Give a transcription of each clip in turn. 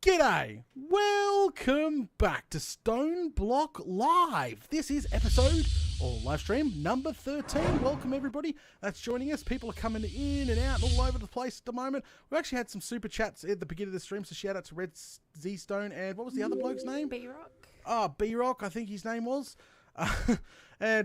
G'day! Welcome back to StoneBlock Live. This is episode, or live stream, number 13. Welcome everybody that's joining us. People are coming in and out and all over the place at the moment. We actually had some super chats at the beginning of the stream, so shout out to Red Z Stone and what was the other bloke's name? B-Rock. Oh, B-Rock, I think his name was. Yeah,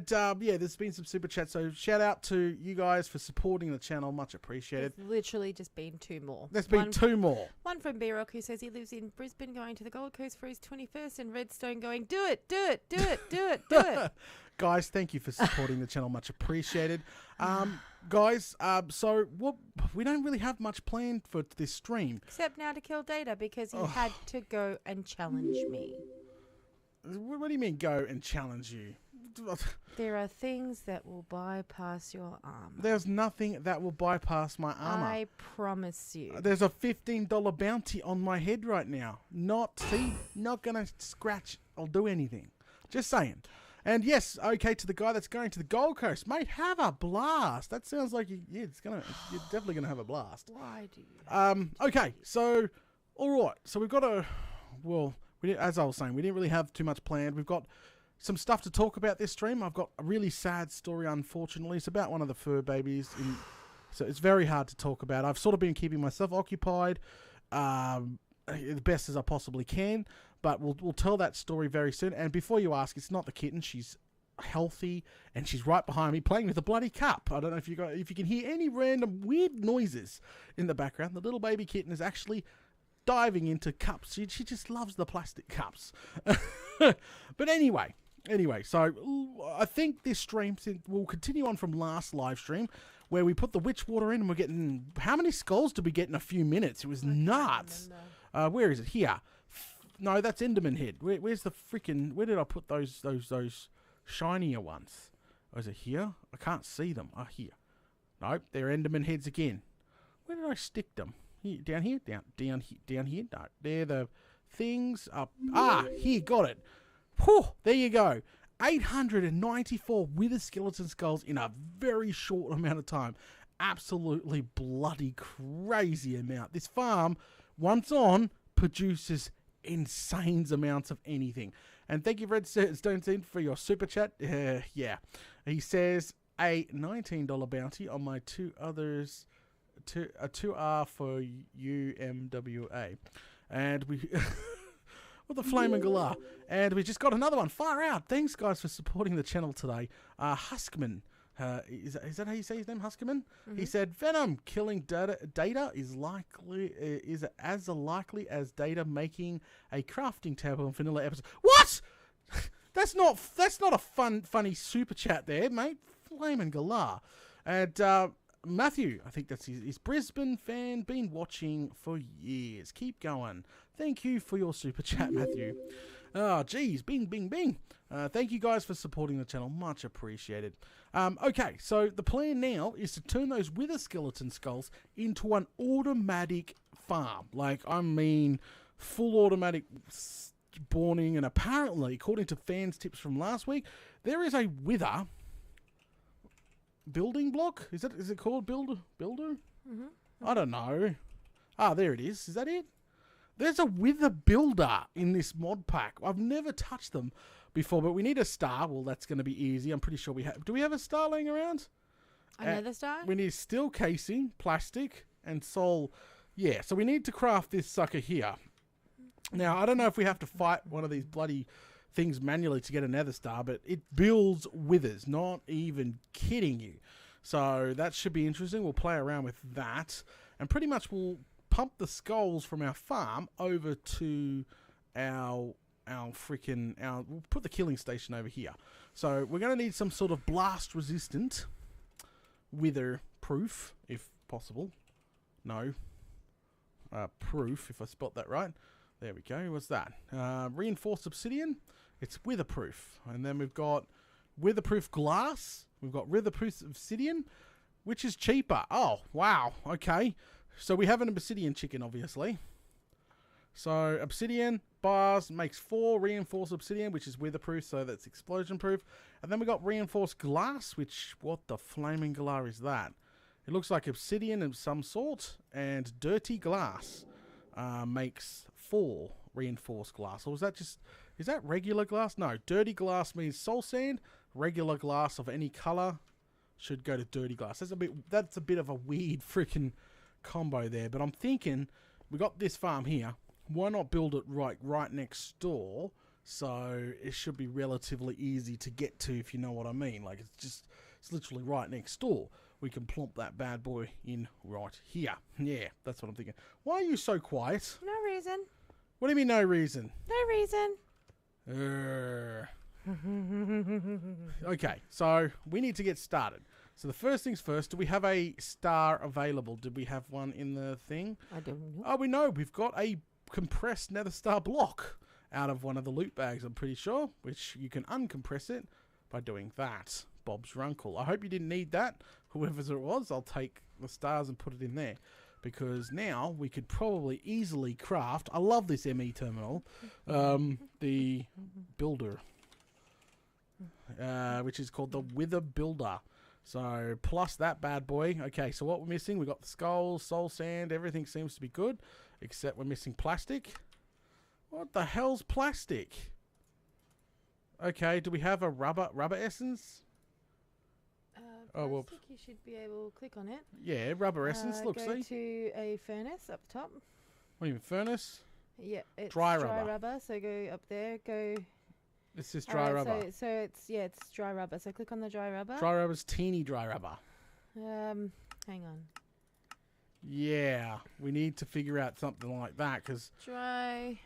there's been some super chats, so shout out to you guys for supporting the channel. Much appreciated. There's literally just been two more. There's been two more. One from B-Rock who says he lives in Brisbane going to the Gold Coast for his 21st, and Redstone going, do it, do it, do it, do it, do it. Guys, thank you for supporting the channel. Much appreciated. Guys, so we don't really have much planned for this stream. Except now to kill Data because he had to go and challenge me. What do you mean go and challenge you? There are things that will bypass your armor. There's nothing that will bypass my armor. I promise you. There's a $15 bounty on my head right now. Not gonna scratch or do anything. Just saying. And yes, okay, to the guy that's going to the Gold Coast, mate, have a blast. That sounds like you're definitely gonna have a blast. Why do you? Okay, so all right, so we've got as I was saying, we didn't really have too much planned. We've got some stuff to talk about this stream. I've got a really sad story, unfortunately. It's about one of the fur babies. So it's very hard to talk about. I've sort of been keeping myself occupied the best as I possibly can. But we'll tell that story very soon. And before you ask, it's not the kitten. She's healthy and she's right behind me playing with a bloody cup. I don't know if you can hear any random weird noises in the background. The little baby kitten is actually diving into cups. She just loves the plastic cups. But anyway, so I think this stream will continue on from last live stream where we put the witch water in and we're getting, how many skulls did we get in a few minutes? It was nuts. Where is it? Here. No, that's Enderman head. Where's the freaking, where did I put those shinier ones? Oh, is it here? I can't see them. Oh, here. Nope, they're Enderman heads again. Where did I stick them? Here, down here? Down here? No, they're the things up. Here, got it. Whew, there you go. 894 wither skeleton skulls in a very short amount of time. Absolutely bloody crazy amount. This farm, once on, produces insane amounts of anything. And thank you, Red Stone, for your super chat. Yeah. He says a $19 bounty on my two others. 2R for UMWA. And we... What the flaming galah. And we just got another one. Far out. Thanks, guys, for supporting the channel today. Huskman. Is that how you say his name, Huskman? Mm-hmm. He said, Venom killing data is as likely as Data making a crafting table in vanilla episode. What? That's not a funny super chat there, mate. Flaming galah. And Matthew, I think that's his Brisbane fan, been watching for years. Keep going. Thank you for your super chat, Matthew. Oh, geez, bing, bing, bing. Thank you guys for supporting the channel. Much appreciated. Okay, so the plan now is to turn those wither skeleton skulls into an automatic farm. Like, I mean, full automatic spawning. And apparently, according to fans' tips from last week, there is a wither building block. Is it called builder? Mm-hmm. I don't know. There it is. Is that it? There's a wither builder in this mod pack. I've never touched them before, but we need a star. Well, that's going to be easy. I'm pretty sure we have. Do we have a star laying around? Another star? We need steel casing, plastic, and soul. Yeah, so we need to craft this sucker here. Now, I don't know if we have to fight one of these bloody things manually to get a nether star, but it builds withers. Not even kidding you. So that should be interesting. We'll play around with that. And pretty much we'll pump the skulls from our farm over to we'll put the killing station over here. So we're going to need some sort of blast resistant wither proof, if possible. No. Proof, if I spelt that right. There we go. What's that? Reinforced obsidian. It's witherproof. And then we've got witherproof glass. We've got witherproof obsidian, which is cheaper. Oh, wow. Okay. So we have an obsidian chicken, obviously. So obsidian bars makes 4 reinforced obsidian, which is witherproof, so that's explosion proof. And then we got reinforced glass, which, what the flaming galah is that? It looks like obsidian of some sort and dirty glass. makes 4 reinforced glass. Or is that regular glass? No, dirty glass means soul sand. Regular glass of any color should go to dirty glass. That's a bit of a weird freaking combo there. But I'm thinking we got this farm here. Why not build it right next door? So it should be relatively easy to get to, if you know what I mean. Like it's literally right next door. We can plump that bad boy in right here. Yeah, that's what I'm thinking. Why are you so quiet? No reason. What do you mean no reason? No reason. Okay, so we need to get started. So the first things first, do we have a star available? Did we have one in the thing? I don't know. Oh, we know. We've got a compressed nether star block out of one of the loot bags, I'm pretty sure, which you can uncompress it by doing that. Bob's your uncle. I hope you didn't need that. Whoever's it was, I'll take the stars and put it in there. Because now we could probably easily craft, I love this ME terminal, the builder, which is called the Wither Builder. So plus that bad boy. Okay, so what we're missing, we got the skulls, soul sand, everything seems to be good, except we're missing plastic. What the hell's plastic? Okay, do we have a rubber essence? Oh, well. I think you should be able to click on it. Yeah, rubber essence. Look, go see. to a furnace up top. What do you mean, furnace? Yeah, it's dry rubber. rubber. So go up there. Go. This is dry rubber. So it's dry rubber. So click on the dry rubber. Dry rubber's teeny dry rubber. Hang on. Yeah, we need to figure out something like that because dry.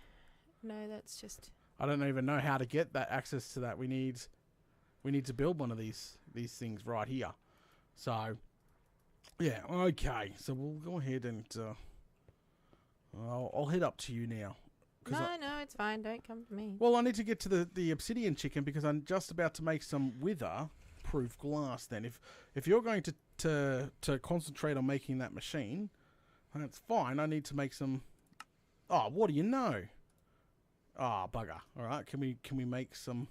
No, that's just. I don't even know how to get that access to that. We need to build one of these things right here. So, yeah, okay. So we'll go ahead and I'll head up to you now. No, it's fine. Don't come to me. Well, I need to get to the obsidian chicken because I'm just about to make some wither-proof glass. Then, if you're going to concentrate on making that machine, that's fine. I need to make some. Oh, what do you know? Ah, bugger. All right, can we make some?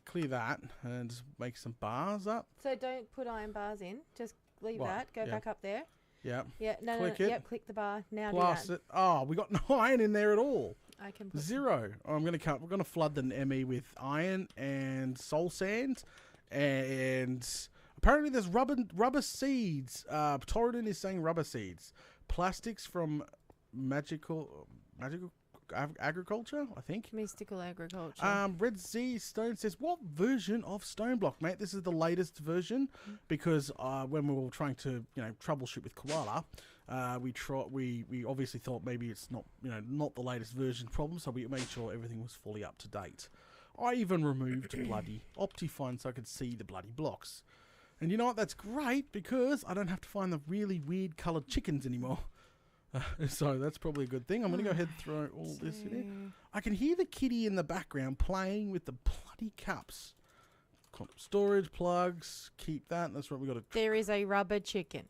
Clear that and make some bars up. So don't put iron bars in. Just leave that. Go back up there. Yeah. Yeah. No. Click no. it. Yep. Click the bar now. Plus do that. it. Oh, we got no iron in there at all. I can. Put 0. Oh, we're gonna flood the ME with iron and soul sand, and apparently there's rubber seeds. Torridon is saying rubber seeds. Plastics from magical agriculture, I think. Mystical agriculture. Red Z Stone says, what version of StoneBlock, mate? This is the latest version because when we were trying to, troubleshoot with Koala, we obviously thought maybe it's not the latest version problem, so we made sure everything was fully up to date. I even removed bloody Optifine so I could see the bloody blocks. And you know what? That's great because I don't have to find the really weird coloured chickens anymore. So that's probably a good thing. I'm going to go ahead and throw all this in here. I can hear the kitty in the background playing with the bloody cups. Storage plugs. Keep that. That's what we got to. There is a rubber chicken.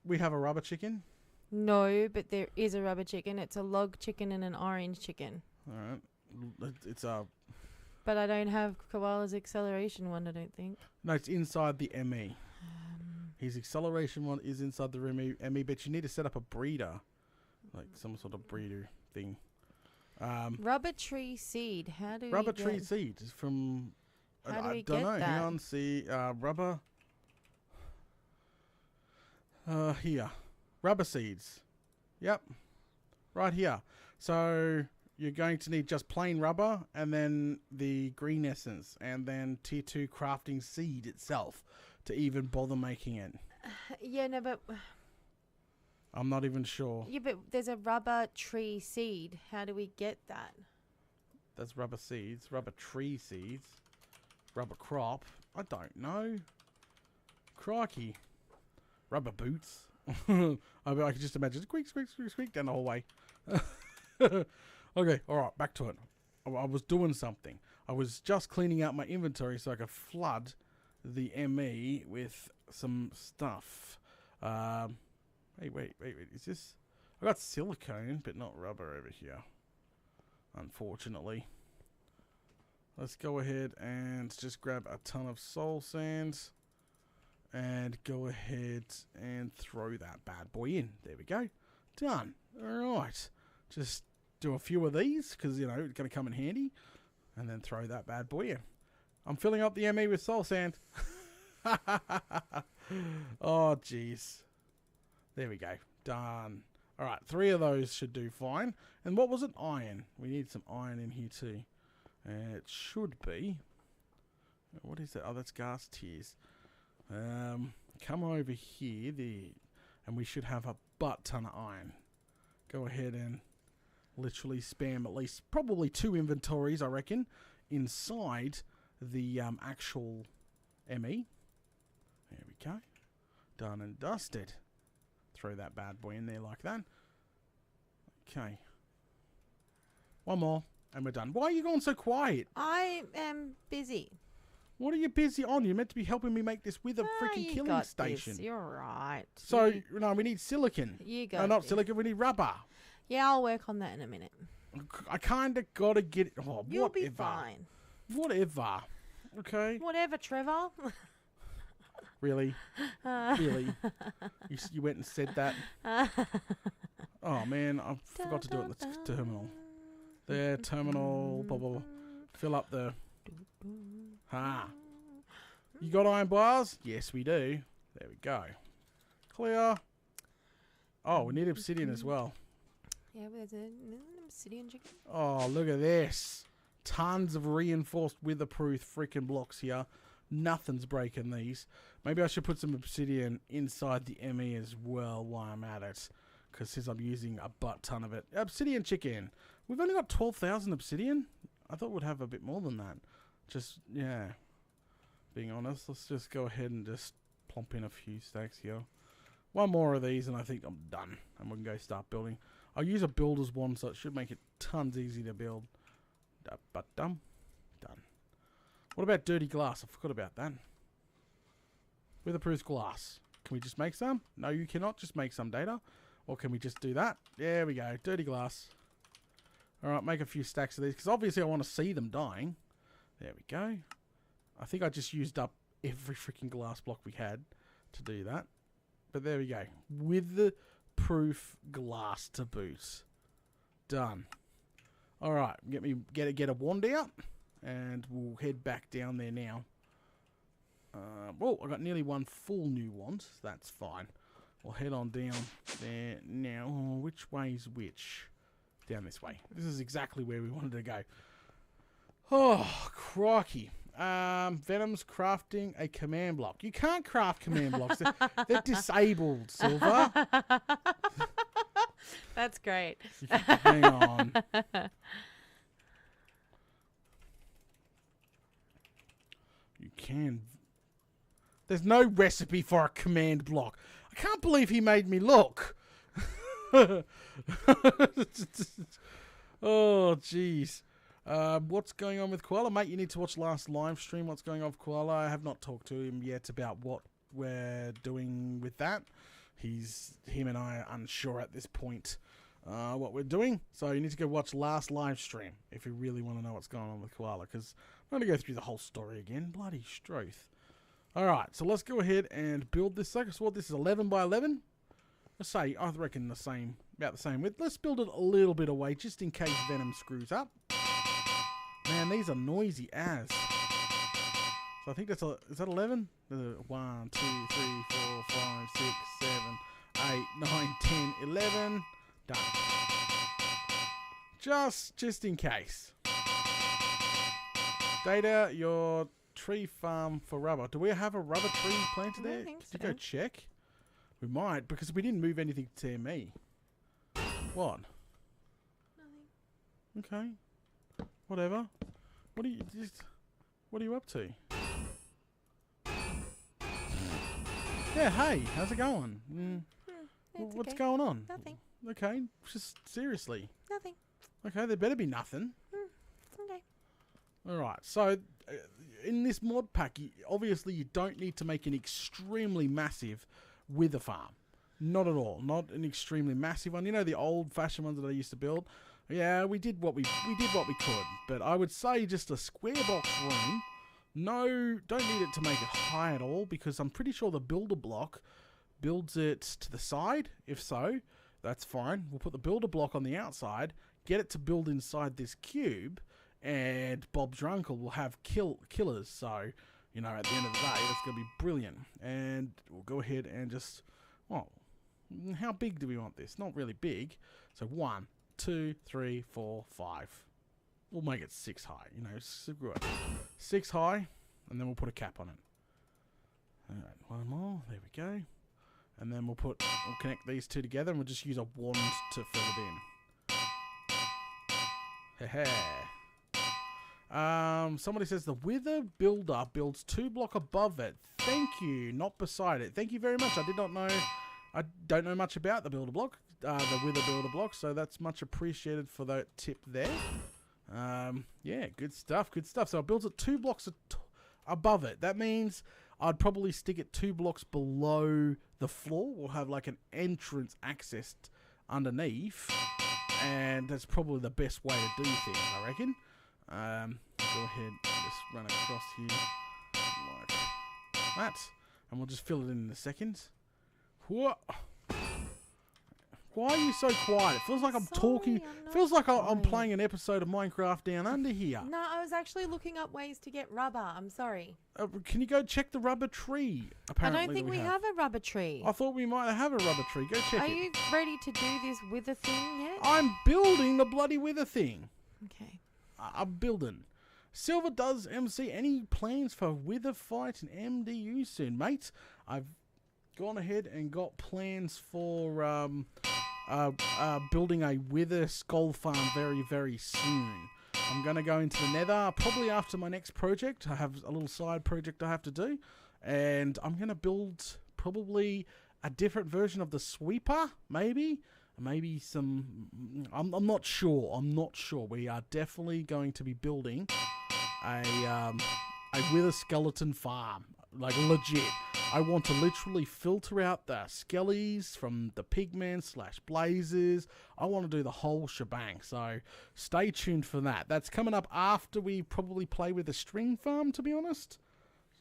We have a rubber chicken? No, but there is a rubber chicken. It's a log chicken and an orange chicken. All right. It's a. But I don't have Koala's acceleration one, I don't think. No, it's inside the ME. His acceleration one is inside the ME, but you need to set up a breeder. Like some sort of breeder thing. Rubber tree seed. How do rubber tree seed is from? How do we don't get know. that? Hang on. See, rubber. Here, rubber seeds. Yep, right here. So you're going to need just plain rubber, and then the green essence, and then tier 2 crafting seed itself to even bother making it. Yeah, no, but. I'm not even sure. Yeah, but there's a rubber tree seed. How do we get that? There's rubber seeds, rubber tree seeds, rubber crop. I don't know. Crikey. Rubber boots. I can just imagine squeak, squeak, squeak, squeak down the hallway. Okay, all right, back to it. I was doing something. I was just cleaning out my inventory so I could flood the ME with some stuff. Hey, wait. Is this? I got silicone, but not rubber over here. Unfortunately. Let's go ahead and just grab a ton of soul sands. And go ahead and throw that bad boy in. There we go. Done. Alright. just do a few of these because, you know, it's going to come in handy. And then throw that bad boy in. I'm filling up the ME with soul sand. Oh, jeez. There we go. Done. All right, 3 of those should do fine. And what was it? Iron. We need some iron in here too. And it should be... What is that? Oh, that's gas tears. Come over here. There. And we should have a butt ton of iron. Go ahead and literally spam at least probably 2 inventories, I reckon, inside the actual ME. There we go. Done and dusted. Throw that bad boy in there like that. Okay. One more, and we're done. Why are you going so quiet? I am busy. What are you busy on? You're meant to be helping me make this with a freaking killing station. This. You're right. So, no, we need silicon. You got No, not this. silicon, we need rubber. Yeah, I'll work on that in a minute. I kind of got to get it. Oh, You'll whatever. be fine. Whatever. Okay. Whatever, Trevor. Really? Really? You went and said that? Oh, man. I forgot to do it in the terminal. There, terminal. Blah, blah, blah. Fill up the... Ha. You got iron bars? Yes, we do. There we go. Clear. Oh, we need obsidian as well. Yeah, there's an obsidian chicken. Oh, look at this. Tons of reinforced weatherproof freaking blocks here. Nothing's breaking these. Maybe I should put some obsidian inside the ME as well while I'm at it. Because since I'm using a butt ton of it. Obsidian chicken. We've only got 12,000 obsidian. I thought we'd have a bit more than that. Just, yeah. Being honest, let's just go ahead and just plump in a few stacks here. One more of these and I think I'm done. And we can go start building. I'll use a builder's wand so it should make it tons easy to build. But done. What about dirty glass? I forgot about that. Weatherproof glass. Can we just make some? No, you cannot just make some, Data. Or can we just do that? There we go. Dirty glass. Alright, make a few stacks of these. Because obviously I want to see them dying. There we go. I think I just used up every freaking glass block we had to do that. But there we go. Weatherproof glass to boot. Done. Alright, get a wand out. And we'll head back down there now. Well, I got nearly one full new wand. So that's fine. We'll head on down there now. Oh, which way's which? Down this way. This is exactly where we wanted to go. Oh, crikey. Venom's crafting a command block. You can't craft command blocks. They're disabled, Silver. That's great. Hang on. You can. There's no recipe for a command block. I can't believe he made me look. Oh, jeez. What's going on with Koala? Mate, you need to watch last live stream. What's going on with Koala? I have not talked to him yet about what we're doing with that. Him and I are unsure at this point what we're doing. So you need to go watch last live stream if you really want to know what's going on with Koala. Because I'm going to go through the whole story again. Bloody Stroth. Alright, so let's go ahead and build this sucker sword. This is 11 by 11. Let's say, I reckon about the same width. Let's build it a little bit away just in case Venom screws up. Man, these are noisy as. So I think that's is that 11? 1, 2, 3, 4, 5, 6, 7, 8, 9, 10, 11. Done. Just in case. Data, your tree farm for rubber. Do we have a rubber tree planted there? Could you go check? We might, because we didn't move anything to me. What? Nothing. Okay. Whatever. What are you up to? Yeah, hey, how's it going? What's okay. going on? Nothing. Okay, just seriously. Nothing. Okay, there better be nothing. Okay. Alright, so in this mod pack, obviously you don't need to make an extremely massive wither farm. Not at all. Not an extremely massive one. You know the old-fashioned ones that I used to build? Yeah, we did what we could. But I would say just a square box room. No, don't need it to make it high at all, because I'm pretty sure the builder block builds it to the side. If so, That's fine. We'll put the builder block on the outside, get it to build inside this cube, and Bob's your uncle will have killers. So, you know, at the end of the day, that's going to be brilliant. And we'll go ahead and just, well, how big do we want this? Not really big. So 1, 2, 3, 4, 5. We'll make it 6 high. You know, screw it. 6 high, and then we'll put a cap on it. All right, one more. There we go. And then we'll connect these two together, and we'll just use a wand to fill it in. Somebody says the Wither builder builds 2 blocks above it. Thank you, not beside it. Thank you very much. I did not know. I don't know much about the builder block, the Wither builder block, so that's much appreciated for that tip there. Yeah, good stuff, good stuff. So I built it 2 blocks above it. That means I'd probably stick it 2 blocks below the floor. We'll have like an entrance access underneath, and that's probably the best way to do things, I reckon. Go ahead and just run across here like that, and we'll just fill it in a second. What? Why are you so quiet? It feels like I'm talking. Feels like I'm playing an episode of Minecraft Down Under here. No, I was actually looking up ways to get rubber. I'm sorry. Can you go check the rubber tree? Apparently, I don't think we have a rubber tree. I thought we might have a rubber tree. Go check it. Are you ready to do this wither thing yet? I'm building the bloody wither thing. Okay. I'm building. Silver does MC any plans for wither fight and MDU soon, mate? I've gone ahead and got plans for building a wither skull farm very, very soon. I'm going to go into the nether probably after my next project. I have a little side project I have to do, and I'm going to build probably a different version of the sweeper, maybe some. I'm not sure. We are definitely going to be building a wither skeleton farm, like legit. I want to literally filter out the skellies from the pigmen / blazes. I want to do the whole shebang. So stay tuned for that. That's coming up after we probably play with a string farm, to be honest.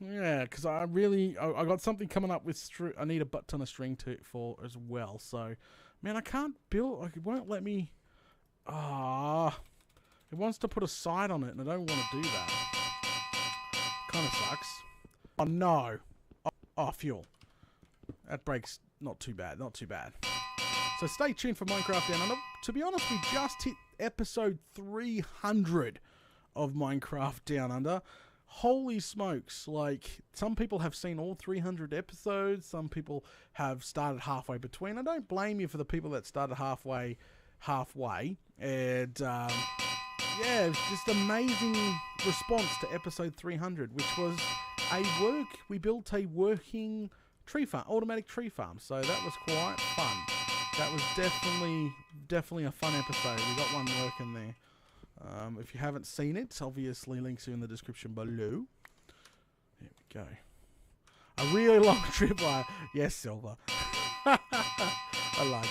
Yeah, because I got something coming up with I need a butt ton of string for as well. So, man, I can't build. Like, it won't let me. It wants to put a side on it, and I don't want to do that. Kind of sucks. Oh no. Oh, fuel. That breaks not too bad, not too bad. So stay tuned for Minecraft Down Under. To be honest, we just hit episode 300 of Minecraft Down Under. Holy smokes, like, some people have seen all 300 episodes, some people have started halfway between. I don't blame you for the people that started halfway, and yeah, just amazing response to episode 300, which was we built a working tree farm, automatic tree farm, so that was quite fun. That was definitely a fun episode. We got one working there. If you haven't seen it, obviously links are in the description below. There we go. A really long trip. Yes, Silver. I like.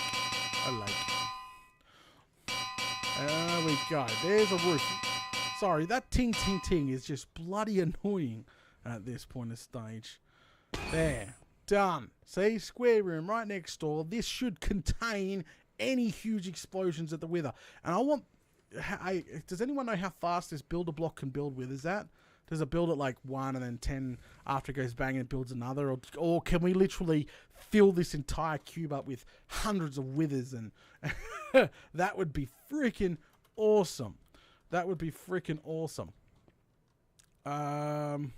There we go. There's a roof. Sorry, that ting ting ting is just bloody annoying at this point of stage. There. Done. See? Square room right next door. This should contain any huge explosions at the wither. And I want... does anyone know how fast this builder block can build withers at? Does it build at like 1 and then 10 after it goes bang and it builds another? Or can we literally fill this entire cube up with hundreds of withers? And that would be freaking awesome. That would be freaking awesome. Alright.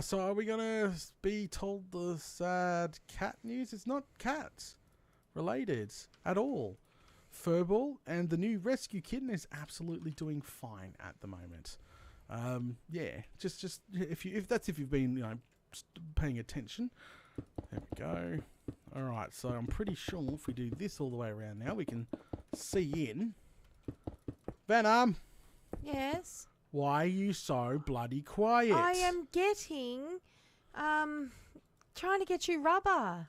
So are we going to be told the sad cat news? It's not cat related at all. Furball and the new rescue kitten is absolutely doing fine at the moment. Yeah, just if you've been paying attention. There we go. All right, so I'm pretty sure if we do this all the way around now, we can see in. Venom. Yes. Why are you so bloody quiet? I am getting, trying to get you rubber.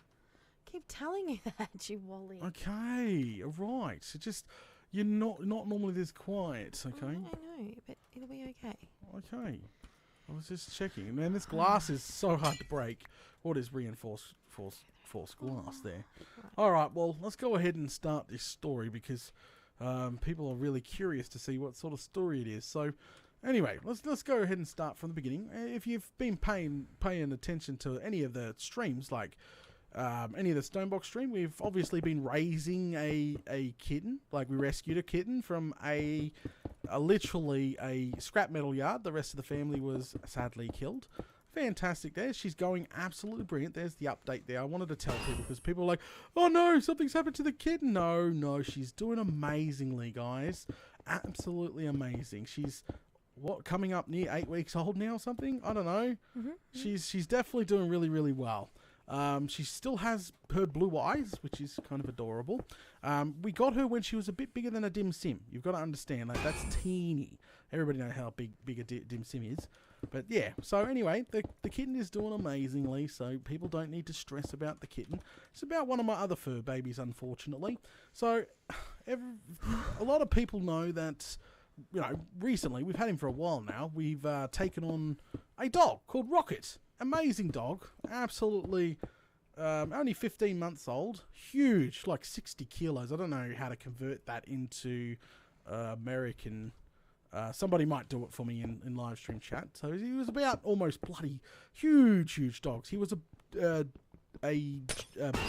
Keep telling you that, you wally. Okay, right. So just you're not normally this quiet, okay? I know, but it'll be okay. Okay. I was just checking. Man, this glass is so hard to break. What is reinforced false glass there. All right, well, let's go ahead and start this story because people are really curious to see what sort of story it is. So, anyway, let's go ahead and start from the beginning. If you've been paying attention to any of the streams, like any of the StoneBlock stream, we've obviously been raising a kitten. Like, we rescued a kitten from literally a scrap metal yard. The rest of the family was sadly killed. Fantastic there. She's going absolutely brilliant. There's the update there. I wanted to tell people because people are like, oh no, something's happened to the kitten. No, she's doing amazingly, guys. Absolutely amazing. She's coming up near 8 weeks old now or something? I don't know. She's definitely doing really, really well. She still has her blue eyes, which is kind of adorable. We got her when she was a bit bigger than a dim sim. You've got to understand, like, that's teeny. Everybody knows how big a dim sim is. But yeah, so anyway, the kitten is doing amazingly, so people don't need to stress about the kitten. It's about one of my other fur babies, unfortunately. So a lot of people know that, you know, recently, we've had him for a while now, we've taken on a dog called Rocket. Amazing dog, absolutely, only 15 months old, huge, like 60 kilos. I don't know how to convert that into American. Somebody might do it for me in live stream chat. So he was about almost bloody huge dogs. He was a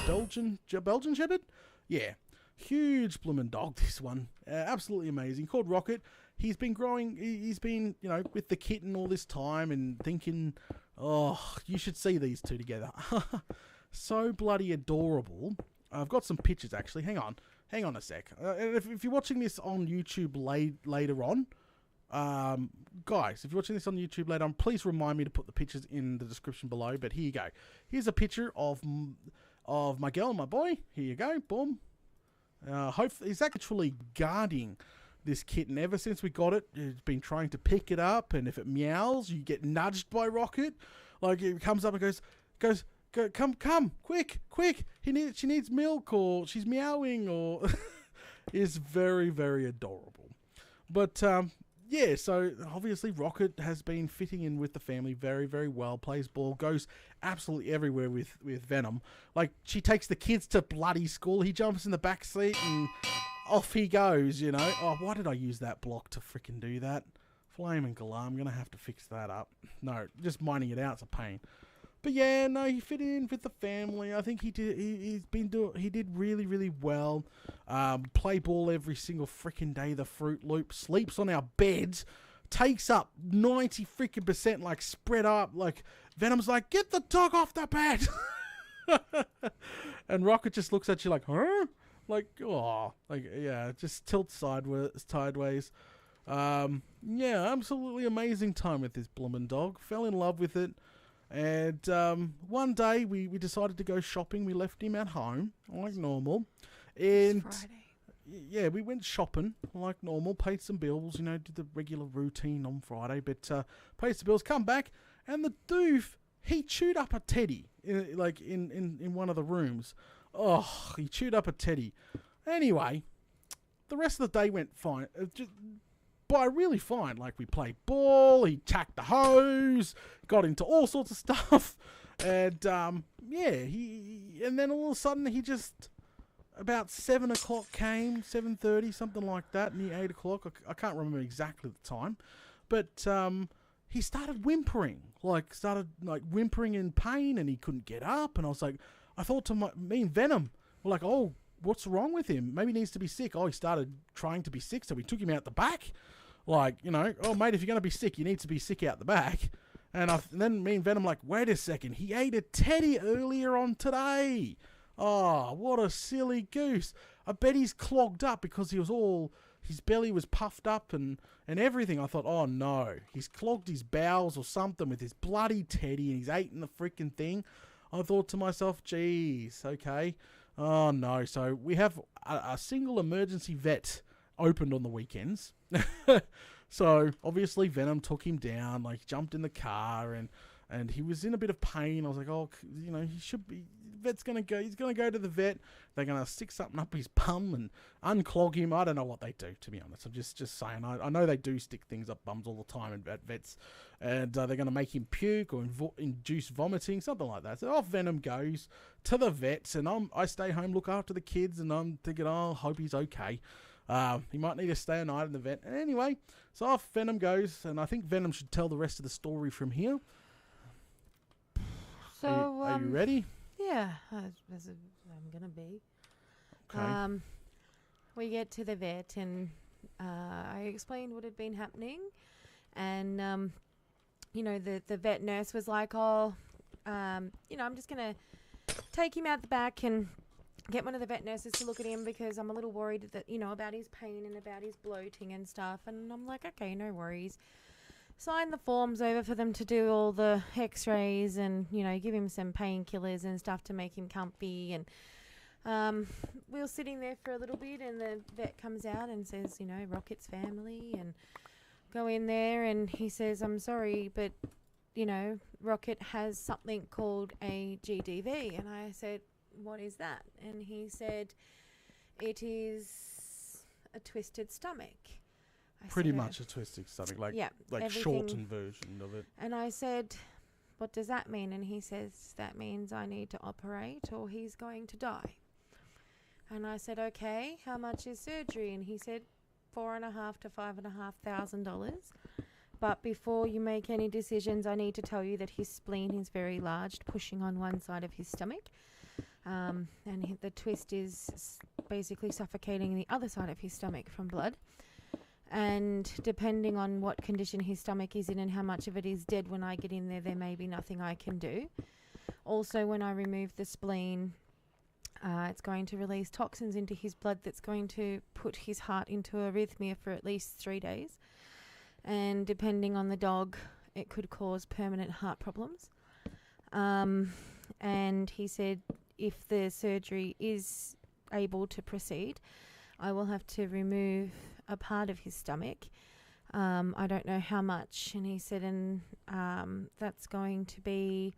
Belgian Shepherd, yeah, huge bloomin' dog. This one, absolutely amazing. Called Rocket. He's been growing. He's been, you know, with the kitten all this time and thinking, oh, you should see these two together. So bloody adorable. I've got some pictures actually. Hang on a sec. If you're watching this on YouTube later on, guys, if you're watching this on YouTube later on, please remind me to put the pictures in the description below. But here you go. Here's a picture of my girl and my boy. Here you go. Boom. Hopefully, he's actually guarding this kitten ever since we got it. He's been trying to pick it up, and if it meows, you get nudged by Rocket. Like, it comes up and goes, come, quick. She needs milk, or she's meowing, or is very, very adorable. But yeah, so obviously Rocket has been fitting in with the family very, very well. Plays ball, goes absolutely everywhere with Venom. Like, she takes the kids to bloody school. He jumps in the back seat and off he goes, you know. Oh, why did I use that block to freaking do that? Flaming galah, I'm going to have to fix that up. No, just mining it out's a pain. But yeah, no, he fit in with the family. I think he did really, really well. Play ball every single freaking day. The Fruit Loop, sleeps on our beds, takes up 90% like spread up. Like, Venom's like, get the dog off the bed. And Rocket just looks at you like, huh? Like, oh, like, yeah, just tilts sideways. Yeah, absolutely amazing time with this bloomin' dog. Fell in love with it. And one day we decided to go shopping. We left him at home like normal. And Friday. Yeah, we went shopping like normal, paid some bills, you know, did the regular routine on Friday, but paid some bills, come back, and the doof, he chewed up a teddy in one of the rooms. Oh, he chewed up a teddy. Anyway, the rest of the day went fine. Really fine. Like, we played ball, he tacked the hose, got into all sorts of stuff, and yeah, and then all of a sudden he just, about 7 o'clock came, 7:30, something like that, near 8 o'clock. I can't remember exactly the time, but he started whimpering, whimpering in pain, and he couldn't get up. And I was like, I thought to me and Venom, we're like, oh, what's wrong with him? Maybe he needs to be sick. Oh, he started trying to be sick, so we took him out the back. Like, you know, oh, mate, if you're going to be sick, you need to be sick out the back. And then me and Venom like, wait a second, he ate a teddy earlier on today. Oh, what a silly goose. I bet he's clogged up because his belly was puffed up and everything. I thought, oh no, he's clogged his bowels or something with his bloody teddy and he's eaten the freaking thing. I thought to myself, geez, okay. Oh no, so we have a single emergency vet opened on the weekends. So obviously Venom took him down, like, jumped in the car, and and he was in a bit of pain. I was like, oh, you know, he should be. He's gonna go to the vet. They're gonna stick something up his bum and unclog him. I don't know what they do, to be honest. I'm just saying. I know they do stick things up bums all the time at vets, and they're gonna make him puke or induce vomiting, something like that. So off Venom goes to the vets, and I stay home, look after the kids, and I'm thinking, oh, hope he's okay. He might need to stay a night in the vet. And anyway, so off Venom goes, and I think Venom should tell the rest of the story from here. So are you ready? Yeah, I'm gonna be. Okay. We get to the vet, and I explained what had been happening, and you know, the vet nurse was like, "Oh, you know, I'm just gonna take him out the back and get one of the vet nurses to look at him because I'm a little worried that, you know, about his pain and about his bloating and stuff." And I'm like, "Okay, no worries." Sign the forms over for them to do all the x-rays and, you know, give him some painkillers and stuff to make him comfy. And we were sitting there for a little bit, and the vet comes out and says, you know, Rocket's family, and go in there, and he says, "I'm sorry, but, you know, Rocket has something called a GDV." And I said, "What is that?" And he said, "It is a twisted stomach." Pretty much a twisted stomach, like everything. shortened version of it. And I said, "What does that mean?" And he says, "That means I need to operate or he's going to die." And I said, "Okay, how much is surgery?" And he said, $4,500 to $5,500. But before you make any decisions, I need to tell you that his spleen is very large, pushing on one side of his stomach. And the twist is basically suffocating the other side of his stomach from blood. And depending on what condition his stomach is in and how much of it is dead when I get in there, there may be nothing I can do. Also, when I remove the spleen, it's going to release toxins into his blood that's going to put his heart into arrhythmia for at least 3 days. And depending on the dog, it could cause permanent heart problems. And he said if the surgery is able to proceed, I will have to remove a part of his stomach. I don't know how much. And he said, and that's going to be,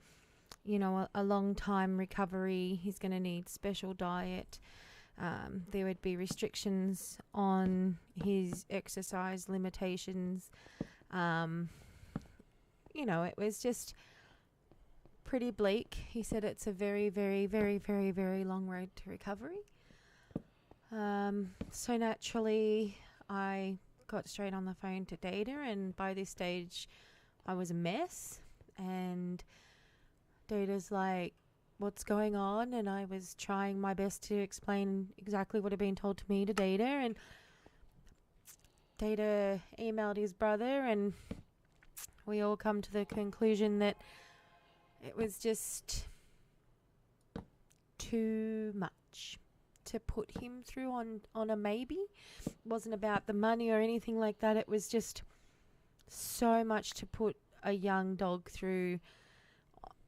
you know, a long time recovery. He's going to need special diet. There would be restrictions on his exercise limitations. You know, it was just pretty bleak. He said it's a very, very, very, very, very long road to recovery. So naturally, I got straight on the phone to Data, and by this stage, I was a mess. And Data's like, "What's going on?" And I was trying my best to explain exactly what had been told to me to Data, and Data emailed his brother, and we all come to the conclusion that it was just too much to put him through on a maybe. It wasn't about the money or anything like that. It was just so much to put a young dog through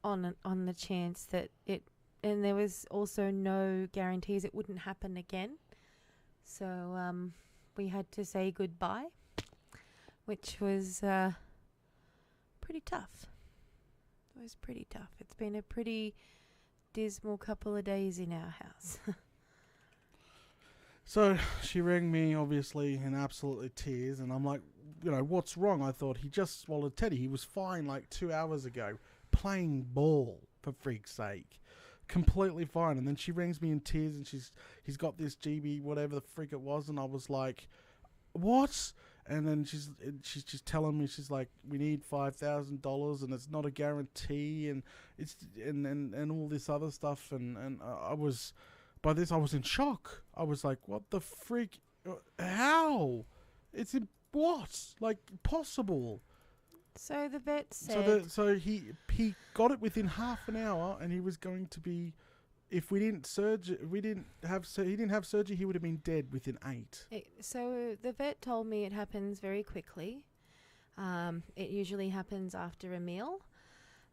on the chance that it, and there was also no guarantees it wouldn't happen again. So we had to say goodbye, which was pretty tough. It was pretty tough. It's been a pretty dismal couple of days in our house. So she rang me, obviously, in absolutely tears, and I'm like, you know, what's wrong? I thought he just swallowed Teddy. He was fine like 2 hours ago, playing ball, for freak's sake. Completely fine. And then she rings me in tears, and he's got this GB, whatever the freak it was, and I was like, what? And then she's just telling me, she's like, we need $5,000, and it's not a guarantee, and it's and all this other stuff, and I was. By this, I was in shock. I was like, what the freak? How? It's what? Like, possible? So the vet said... So he got it within half an hour, and he was going to be... If we didn't he didn't have surgery, he would have been dead within 8. So the vet told me it happens very quickly. It usually happens after a meal.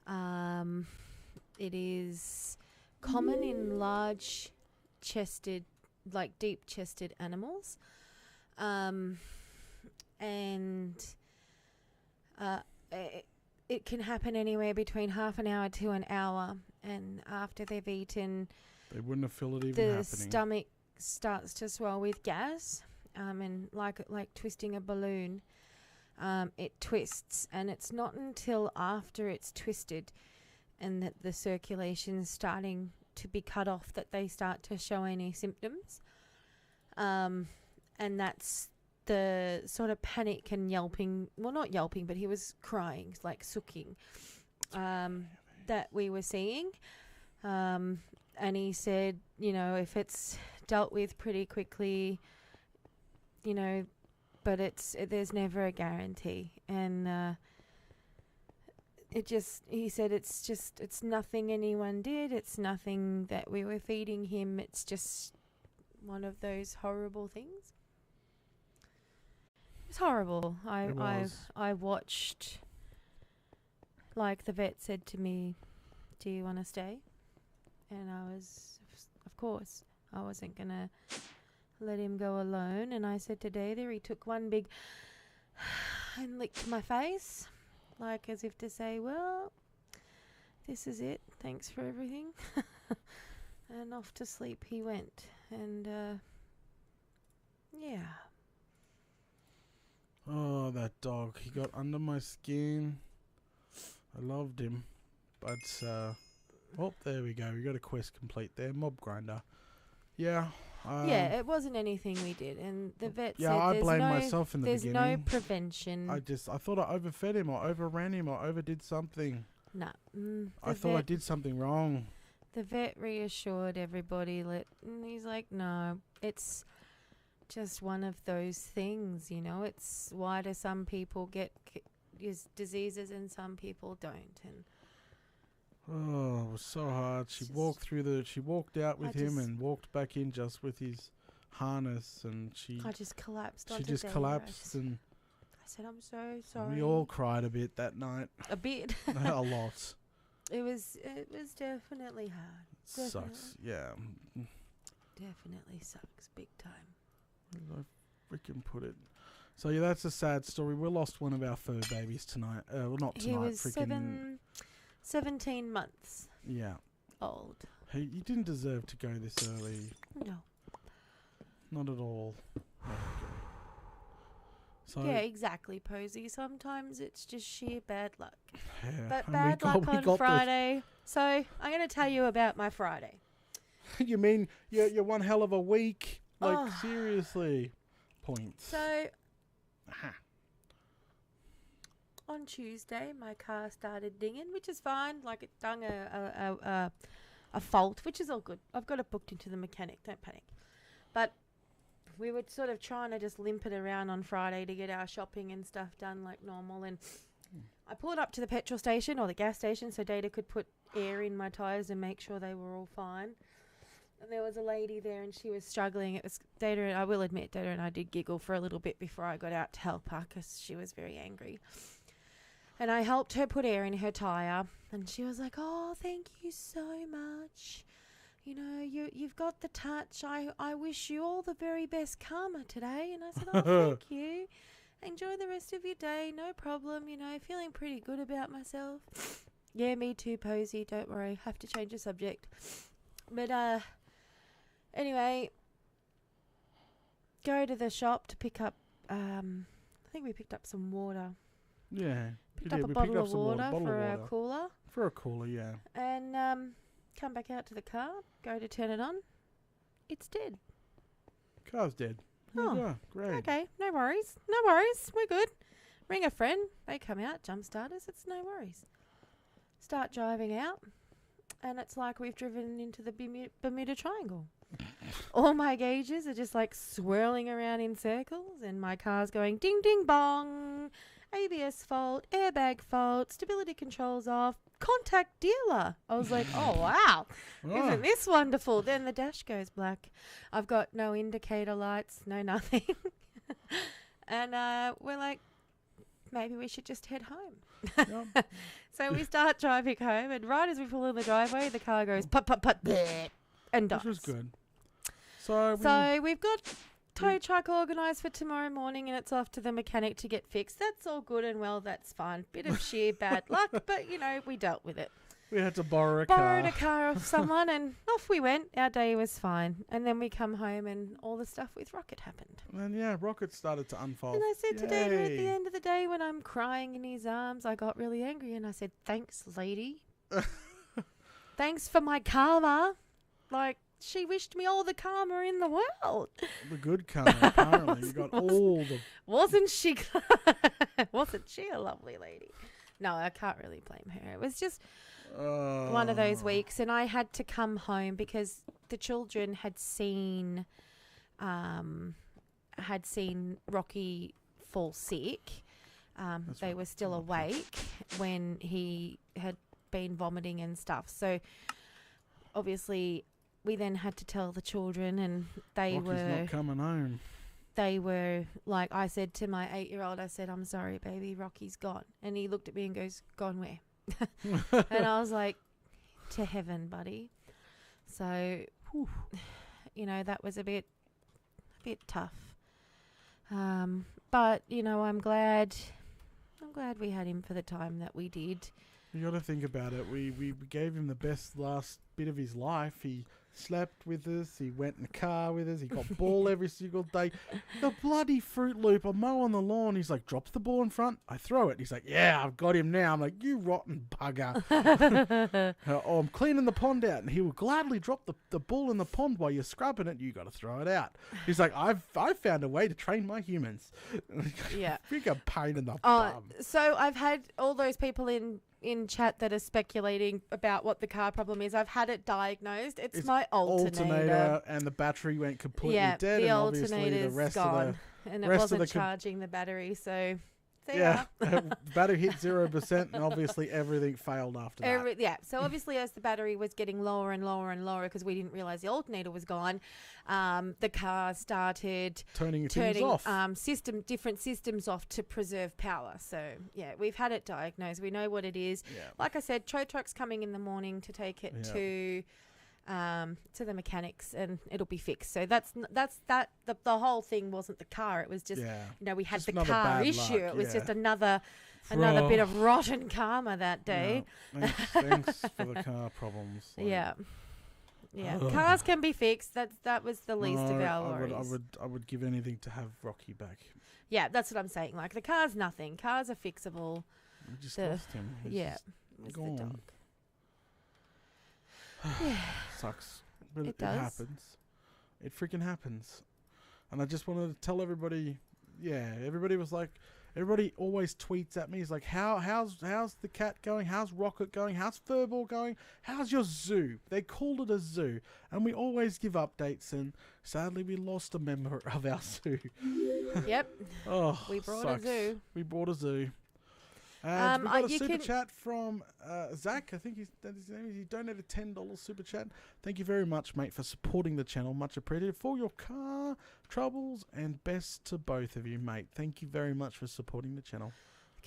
It is common in large... chested, like deep chested animals, and it can happen anywhere between half an hour to an hour. And after they've eaten, They wouldn't have felt it even the happening. stomach starts to swell with gas, and like twisting a balloon, it twists, and it's not until after it's twisted and that the circulation is starting to be cut off that they start to show any symptoms, and that's the sort of panic and yelping, well, not yelping, but he was crying, like sooking, that we were seeing. And he said, if it's dealt with pretty quickly, but there's never a guarantee. And he said it's nothing anyone did. It's nothing that we were feeding him. It's just one of those horrible things. It's horrible. I watched, like the vet said to me, "Do you want to stay?" And I was, of course, I wasn't going to let him go alone. And I said to Dada, he took one big and licked my face, like as if to say, well, this is it. Thanks for everything. And off to sleep he went. And, yeah. Oh, that dog. He got under my skin. I loved him. But, there we go. We got a quest complete there. Mob grinder. Yeah. Yeah, it wasn't anything we did. And the vet said I blamed myself in the beginning. There's no prevention. I thought I overfed him or overran him or overdid something. Nah. I thought I did something wrong. The vet reassured everybody. And he's like, no, it's just one of those things, It's why do some people get diseases and some people don't? And oh, it was so hard. She walked out with him and walked back in just with his harness, and I just collapsed. She just collapsed, and I said, "I'm so sorry." We all cried a bit that night. A bit. A lot. It was definitely hard. Definitely. Sucks. Yeah. Definitely sucks big time. Where did I freaking put it? So yeah, that's a sad story. We lost one of our fur babies tonight. Well, not tonight. He was 17 months. Yeah. Old. Hey, you didn't deserve to go this early. No. Not at all. So yeah, exactly, Posy. Sometimes it's just sheer bad luck. Yeah, but bad luck on Friday. So I'm going to tell you about my Friday. You mean you're one hell of a week? Like, seriously. Points. So, on Tuesday, my car started dinging, which is fine. Like, it dung a fault, which is all good. I've got it booked into the mechanic. Don't panic. But we were sort of trying to just limp it around on Friday to get our shopping and stuff done like normal. And I pulled up to the petrol station or the gas station so Dada could put air in my tyres and make sure they were all fine. And there was a lady there and she was struggling. It was Dada, and I will admit, Dada and I did giggle for a little bit before I got out to help her because she was very angry. And I helped her put air in her tyre. And she was like, "Oh, thank you so much. You know, you've got the touch. I wish you all the very best karma today." And I said, "Oh, thank you. Enjoy the rest of your day. No problem. You know, feeling pretty good about myself." Yeah, me too, Posy. Don't worry. Have to change the subject. But, anyway, go to the shop to pick up, I think we picked up some water. Yeah. Picked up a bottle of water for a cooler. For a cooler, yeah. And, come back out to the car, go to turn it on. It's dead. Car's dead. Oh, yeah, great. Okay, no worries. No worries. We're good. Ring a friend. They come out, jump starters. It's no worries. Start driving out, and it's like we've driven into the Bermuda Triangle. All my gauges are just like swirling around in circles, and my car's going ding, ding, bong. ABS fault, airbag fault, stability controls off, contact dealer. I was like, oh, wow. Isn't this wonderful? Then the dash goes black. I've got no indicator lights, no nothing. And we're like, maybe we should just head home. Yep. So we start driving home, and right as we pull in the driveway, the car goes put, put, put, bleh, and dies. Which was good. So we've got tow truck organised for tomorrow morning and it's off to the mechanic to get fixed. That's all good and well. That's fine. Bit of sheer bad luck, but, you know, we dealt with it. We had to borrow a Borrowed car. a car off someone and off we went. Our day was fine. And then we come home and all the stuff with Rocket happened. And then, yeah, Rocket started to unfold. And I said to Dana at the Yay. end of the day when I'm crying in his arms, I got really angry and I said, thanks, lady. Thanks for my karma. Like, she wished me all the karma in the world. The good karma, apparently. You got all the... Wasn't she a lovely lady? No, I can't really blame her. It was just one of those weeks, and I had to come home because the children had seen Rocky fall sick. They right. were still awake when he had been vomiting and stuff. So obviously we then had to tell the children, and Rocky's not coming home. they were like, I said to my 8-year-old, I said, I'm sorry, baby, Rocky's gone. And he looked at me and goes, gone where? And I was like, to heaven, buddy. So, whew, you know, that was a bit tough. But, you know, I'm glad we had him for the time that we did. You got to think about it. We gave him the best last bit of his life. He slept with us. He went in the car with us. He got ball every single day. The bloody Fruit Loop. I'm mowing the lawn. He's like, drops the ball in front. I throw it. He's like, yeah, I've got him now. I'm like, you rotten bugger. Oh, I'm cleaning the pond out. And he will gladly drop the ball in the pond while you're scrubbing it. You got to throw it out. He's like, I've found a way to train my humans. Yeah. Big a pain in the bum. So I've had all those people in chat that are speculating about what the car problem is. I've had it diagnosed. It's my alternator. And the battery went completely Yeah, dead. the And obviously alternator's the rest gone. of And it rest of wasn't the charging the battery, so there yeah, you are. battery hit 0%, and obviously everything failed after that. Yeah, so obviously as the battery was getting lower and lower and lower because we didn't realise the alternator was gone, the car started Turning things off. different systems off to preserve power. So yeah, we've had it diagnosed. We know what it is. Yeah. Like I said, tow truck's coming in the morning to take it to the mechanics, and it'll be fixed. So that's the whole thing wasn't the car. It was just you know, we had Just the another car bad issue. luck, It was yeah. just another bit of rotten karma that day. Yeah. Thanks for the car problems. Like, Yeah, cars can be fixed. That was the least of no, our worries. I would give anything to have Rocky back. Yeah, that's what I'm saying. Like the car's nothing. Cars are fixable. We just The- lost him. He's Yeah, just it was gone. the dog. Yeah. Sucks. But It does. happens. It freaking happens. And I just wanted to tell everybody, everybody was like, everybody always tweets at me. He's like, how's the cat going? How's Rocket going? How's Furball going? How's your zoo? They called it a zoo. And we always give updates, and sadly we lost a member of our zoo. Yep. Oh, We brought sucks. a zoo. We brought a zoo. And we got a you super can- chat from Zach. I think that's his name. He donated $10 super chat. Thank you very much, mate, for supporting the channel. Much appreciated for your car troubles, and best to both of you, mate. Thank you very much for supporting the channel.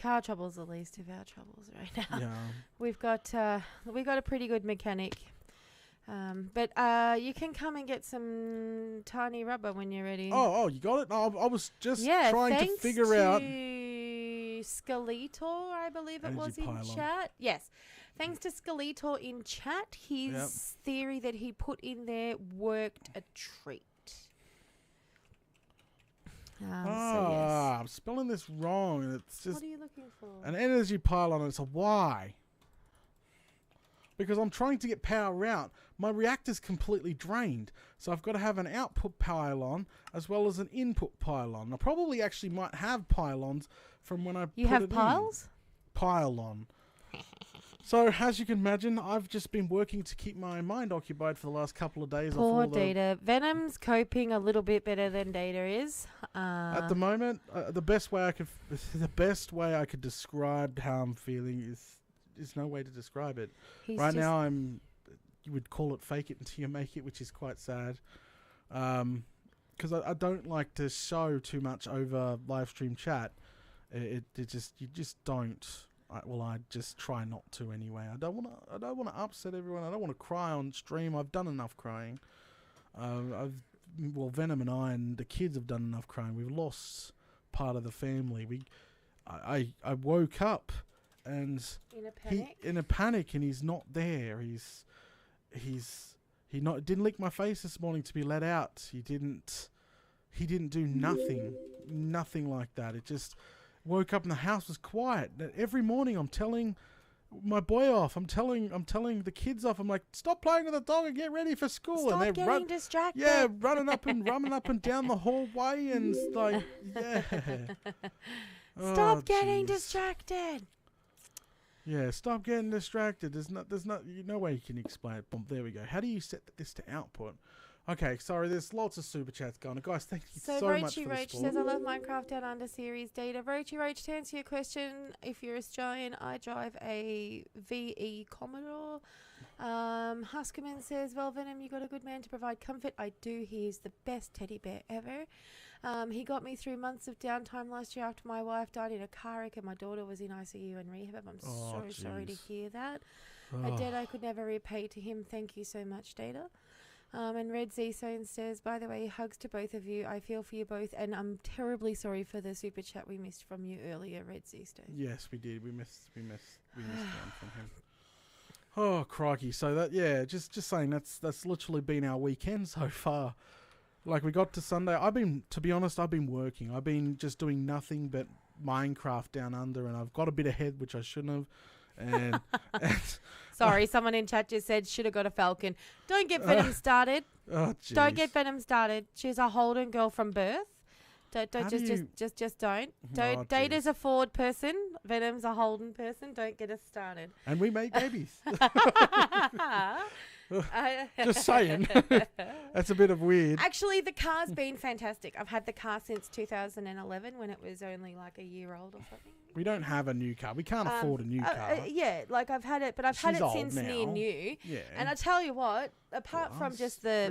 Car trouble's the least of our troubles right now. Yeah. We've got a pretty good mechanic. But you can come and get some tiny rubber when you're ready. Oh, you got it? No, I was just yeah, trying to thanks figure out. Skeletor, I believe it Energy was in pylon. chat. Yes. Thanks to Skeletor in chat. His theory that he put in there worked a treat. So yes. I'm spelling this wrong. And it's just What are you looking for? an energy pylon. It's a Y. Because I'm trying to get power out. My reactor's completely drained. So I've got to have an output pylon as well as an input pylon. I probably actually might have pylons from when I You put have it piles? in. Pylon. So, as you can imagine, I've just been working to keep my mind occupied for the last couple of days. Poor Data. Venom's coping a little bit better than Data is. At the moment, the best way I could describe how I'm feeling is no way to describe it. he's Right just- now, you would call it fake it until you make it, which is quite sad. Because I don't like to show too much over live stream chat. You just don't. I just try not to anyway. I don't want to upset everyone. I don't want to cry on stream. I've done enough crying. Venom and I and the kids have done enough crying. We've lost part of the family. I woke up and in a panic, and he's not there. He didn't lick my face this morning to be let out. He didn't do nothing like that. It just woke up and the house was quiet. Every morning I'm telling my boy off. I'm telling the kids off. I'm like, stop playing with the dog and get ready for school. Stop and they're getting distracted. Yeah, running up and down the hallway and like, yeah. Stop getting distracted. Yeah, stop getting distracted. There's no way you can explain it. Boom, there we go. How do you set this to output? Okay, sorry, there's lots of super chats going. Guys, thank you so much for the Roach support. says, I love Minecraft Down Under series data. Roachy Roach, to answer your question, if you're Australian, I drive a VE Commodore. Huskerman says, well, Venom, you got a good man to provide comfort. I do. He is the best teddy bear ever. He got me through months of downtime last year after my wife died in a car wreck and my daughter was in ICU and rehab. I'm sorry to hear that. A debt I could never repay to him. Thank you so much, Data. And Red Z Zone says, by the way, hugs to both of you. I feel for you both, and I'm terribly sorry for the super chat we missed from you earlier, Red Z Stone. Yes, we did. We missed one from him. Oh, crikey. So that, yeah, just saying that's literally been our weekend so far. Like, we got to Sunday. To be honest, I've been working. I've been just doing nothing but Minecraft Down Under, and I've got a bit ahead, which I shouldn't have. And sorry, someone in chat just said should have got a falcon. Don't get Venom started. Oh, geez. Don't get Venom started. She's a Holden girl from birth. Don't just don't. Don't. Data's a Ford person. Venom's a Holden person. Don't get us started. And we make babies. Just saying. That's a bit of weird. Actually, the car's been fantastic. I've had the car since 2011 when it was only like a year old or something. We don't have a new car. We can't afford a new car. Yeah, like I've had it, but I've had it since near new. Yeah. And I tell you what, apart from just the,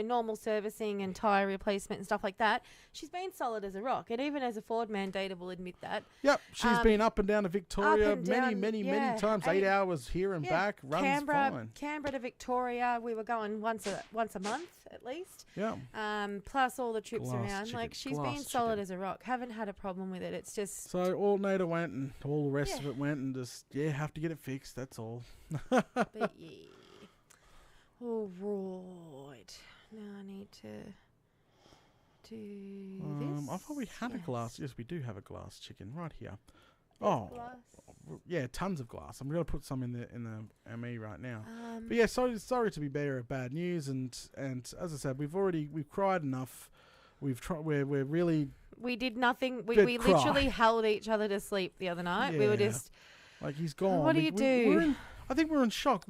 normal servicing and tyre replacement and stuff like that, she's been solid as a rock. And even as a Ford man, Data will admit that. Yep, she's been up and down to Victoria many times. 8 hours here and back. Runs fine. Canberra to Victoria, we were going once a month at least. Yeah. Plus all the trips around. Like, she's been solid as a rock. Haven't had a problem with it. It's just... So all Nader went and all the rest of it went and just, have to get it fixed. That's all. But yeah. All right. Now I need to do this. I thought we had a glass. Yes, we do have a glass chicken right here. Oh, glass. Yeah, tons of glass. I'm going to put some in the ME right now. But yeah, sorry to be bearer of bad news. And as I said, we've cried enough. We're really. We did nothing. We literally held each other to sleep the other night. Yeah. We were just like, he's gone. What do you do? I think we're in shock.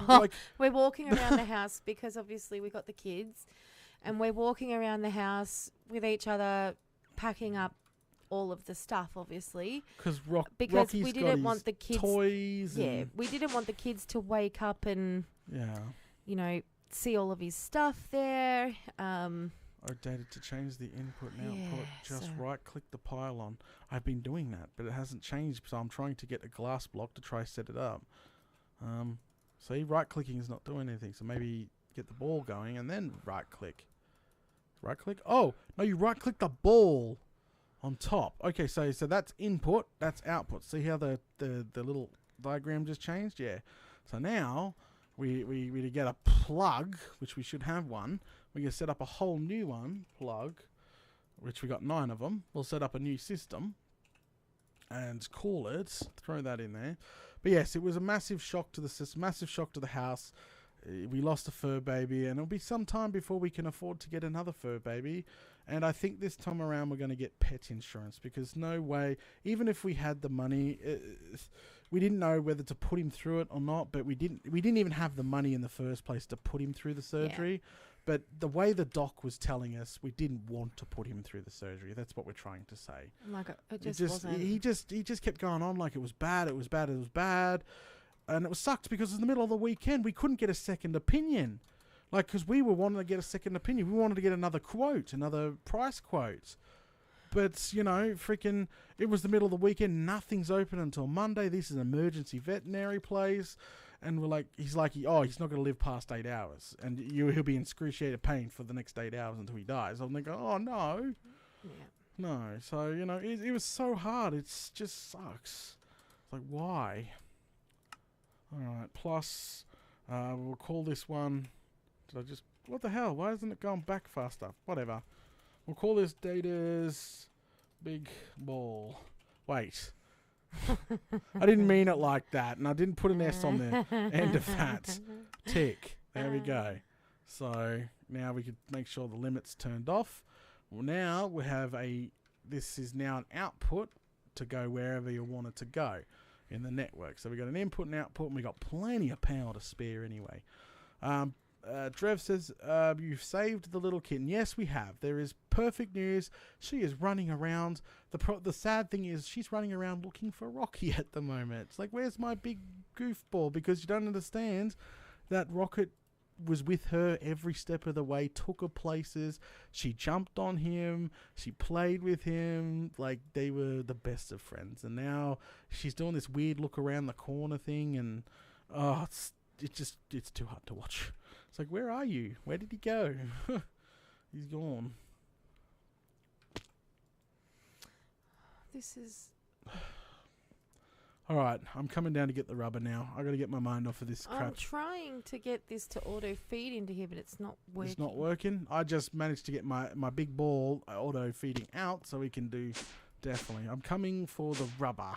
We're walking around the house because obviously we got the kids, and we're walking around the house with each other, packing up all of the stuff, obviously. Because Rocky's we didn't want the kids toys. Yeah, we didn't want the kids to wake up and see all of his stuff there. I dated to change the input and output. Just right-click the pylon. I've been doing that, but it hasn't changed, so I'm trying to get a glass block to try set it up. See, right-clicking is not doing anything, so maybe get the ball going and then right-click. Right-click? Oh, no, you right-click the ball on top. Okay, so that's input, that's output. See how the little diagram just changed? Yeah. So now we get a plug, which we should have one. We can set up a whole new one, plug, which we got 9 of them. We'll set up a new system and call it, throw that in there. But yes, it was a massive shock to the system, massive shock to the house. We lost a fur baby, and it'll be some time before we can afford to get another fur baby. And I think this time around we're going to get pet insurance, because no way, even if we had the money, we didn't know whether to put him through it or not. But we didn't even have the money in the first place to put him through the surgery. Yeah. But the way the doc was telling us, we didn't want to put him through the surgery. That's what we're trying to say. Like it just wasn't. He just kept going on like it was bad. And it was sucked because in the middle of the weekend, we couldn't get a second opinion. Like, because we were wanting to get a second opinion. We wanted to get another quote, another price quote. But, freaking, it was the middle of the weekend. Nothing's open until Monday. This is an emergency veterinary place. And we're like, he's like, he's not going to live past 8 hours. And he'll be in excruciating pain for the next 8 hours until he dies. I'm thinking, oh, no. Yeah. No. So, it was so hard. It just sucks. It's like, why? All right. Plus, we'll call this one. What the hell? Why isn't it going back faster? Whatever. We'll call this Data's Big Ball. Wait. I didn't mean it like that, and I didn't put an S on the end of that. Tick. There we go. So now we can make sure the limit's turned off. Well, now we have this is now an output to go wherever you want it to go in the network. So we got an input and output, and we got plenty of power to spare anyway. Drev says, you've saved the little kitten. Yes, we have. There is perfect news. She is running around. The sad thing is she's running around looking for Rocky at the moment. It's like, where's my big goofball? Because you don't understand that Rocket was with her every step of the way, took her places. She jumped on him. She played with him. Like, they were the best of friends. And now she's doing this weird look around the corner thing. And, it's too hard to watch. It's like, where are you? Where did he go? He's gone. This is... Alright, I'm coming down to get the rubber now. I got to get my mind off of this crap. I'm trying to get this to auto feed into here, but it's not working. It's not working? I just managed to get my big ball auto feeding out so we can do... Definitely. I'm coming for the rubber.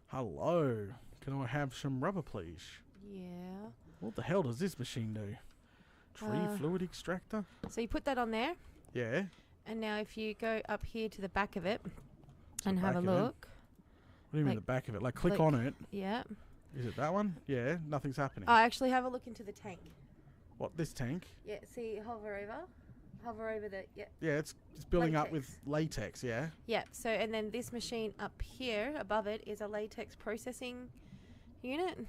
Hello. Can I have some rubber, please? Yeah. What the hell does this machine do? Tree fluid extractor? So you put that on there. Yeah. And now if you go up here to the back of it and have a look. What do you mean the back of it? Like click on it? Yeah. Is it that one? Yeah, nothing's happening. Oh, actually have a look into the tank. What, this tank? Yeah, see, hover over the, yeah. Yeah, it's building up with latex, yeah? Yeah, so, and then this machine up here, above it, is a latex processing unit.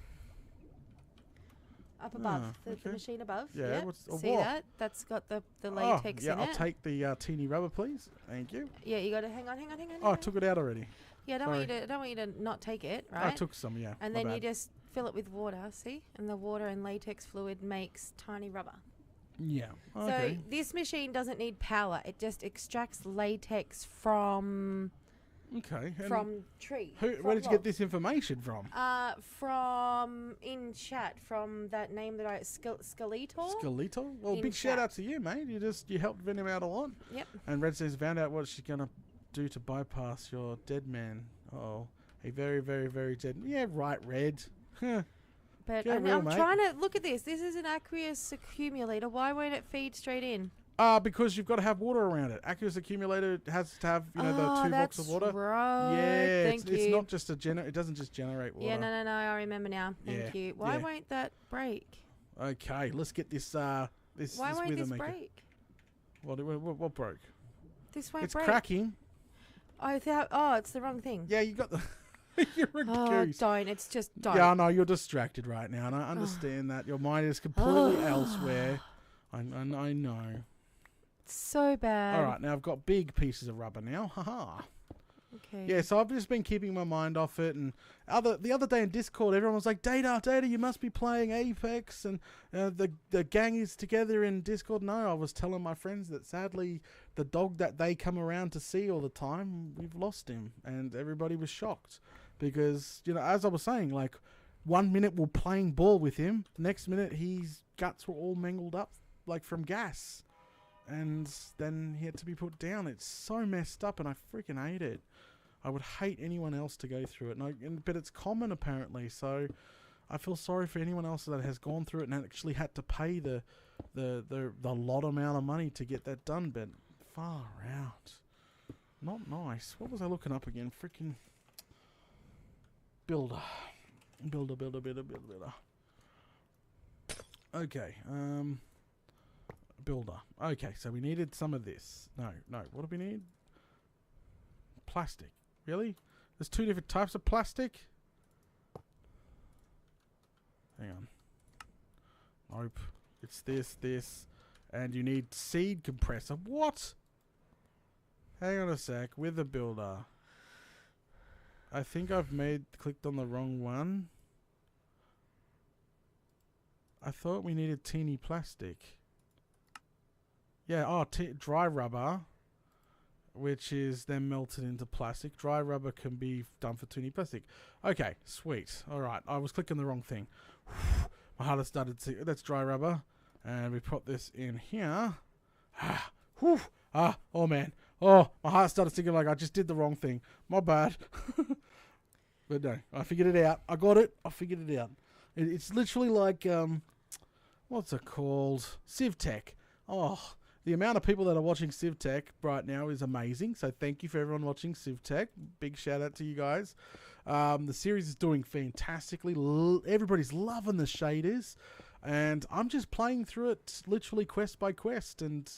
Up above, the machine above. Yeah, see that? That's got the latex in it. Yeah, I'll take the teeny rubber, please. Thank you. Yeah, you got to hang on. Oh, I took it out already. Yeah, I don't want you to not take it, right? I took some, yeah. And then you just fill it with water, see? And the water and latex fluid makes tiny rubber. Yeah. Okay. So this machine doesn't need power. It just extracts latex from tree. Where did you get this information from? From in chat, from that name that Skeletor. Skeletor? Well, big shout out to you, mate. You helped Venom out a lot. Yep. And Red says found out what she's gonna do to bypass your dead man. Oh, a very, very, very dead. Yeah, right, Red. But I'm trying to look at this. This is an aqueous accumulator. Why won't it feed straight in? Because you've got to have water around it. Aqueous accumulator has to have, the 2 blocks of water. Right. Yeah, it's not just it doesn't just generate water. Yeah, no, I remember now. Thank you. Why won't that break? Okay, let's get this this Why won't this maker. break? What broke? This won't it's break. It's cracking. It's the wrong thing. Yeah, you got the you're a goose. Don't. It's just don't. Yeah, no, you're distracted right now, and I understand that. Your mind is completely elsewhere. I know. So bad. All right, now I've got big pieces of rubber now. Haha. Okay. Yeah, so I've just been keeping my mind off it, and the other day in Discord, everyone was like, Data, you must be playing Apex, and the gang is together in Discord. No, I was telling my friends that sadly, the dog that they come around to see all the time, we've lost him, and everybody was shocked because, as I was saying, like, 1 minute we're playing ball with him, the next minute his guts were all mangled up, like from gas. And then he had to be put down. It's so messed up, and I freaking hate it. I would hate anyone else to go through it, but it's common apparently. So I feel sorry for anyone else that has gone through it and actually had to pay the lot amount of money to get that done. But far out, not nice. What was I looking up again? Freaking builder. Okay. Builder. Okay, so we needed some of this. No. What do we need? Plastic. Really? There's 2 different types of plastic? Hang on. Nope. It's this, and you need seed compressor. What? Hang on a sec. With the builder. I think I've clicked on the wrong one. I thought we needed teeny plastic. Yeah, oh, dry rubber, which is then melted into plastic. Dry rubber can be done for teeny plastic. Okay, sweet. All right, I was clicking the wrong thing. My heart has started to... That's dry rubber. And we put this in here. Oh, man. Oh, my heart started thinking like I just did the wrong thing. My bad. But no, I figured it out. I got it. I figured it out. It's literally like, what's it called? CivTech. Oh, the amount of people that are watching CivTech right now is amazing. So thank you for everyone watching CivTech. Big shout out to you guys. The series is doing fantastically. Everybody's loving the shaders. And I'm just playing through it literally quest by quest. And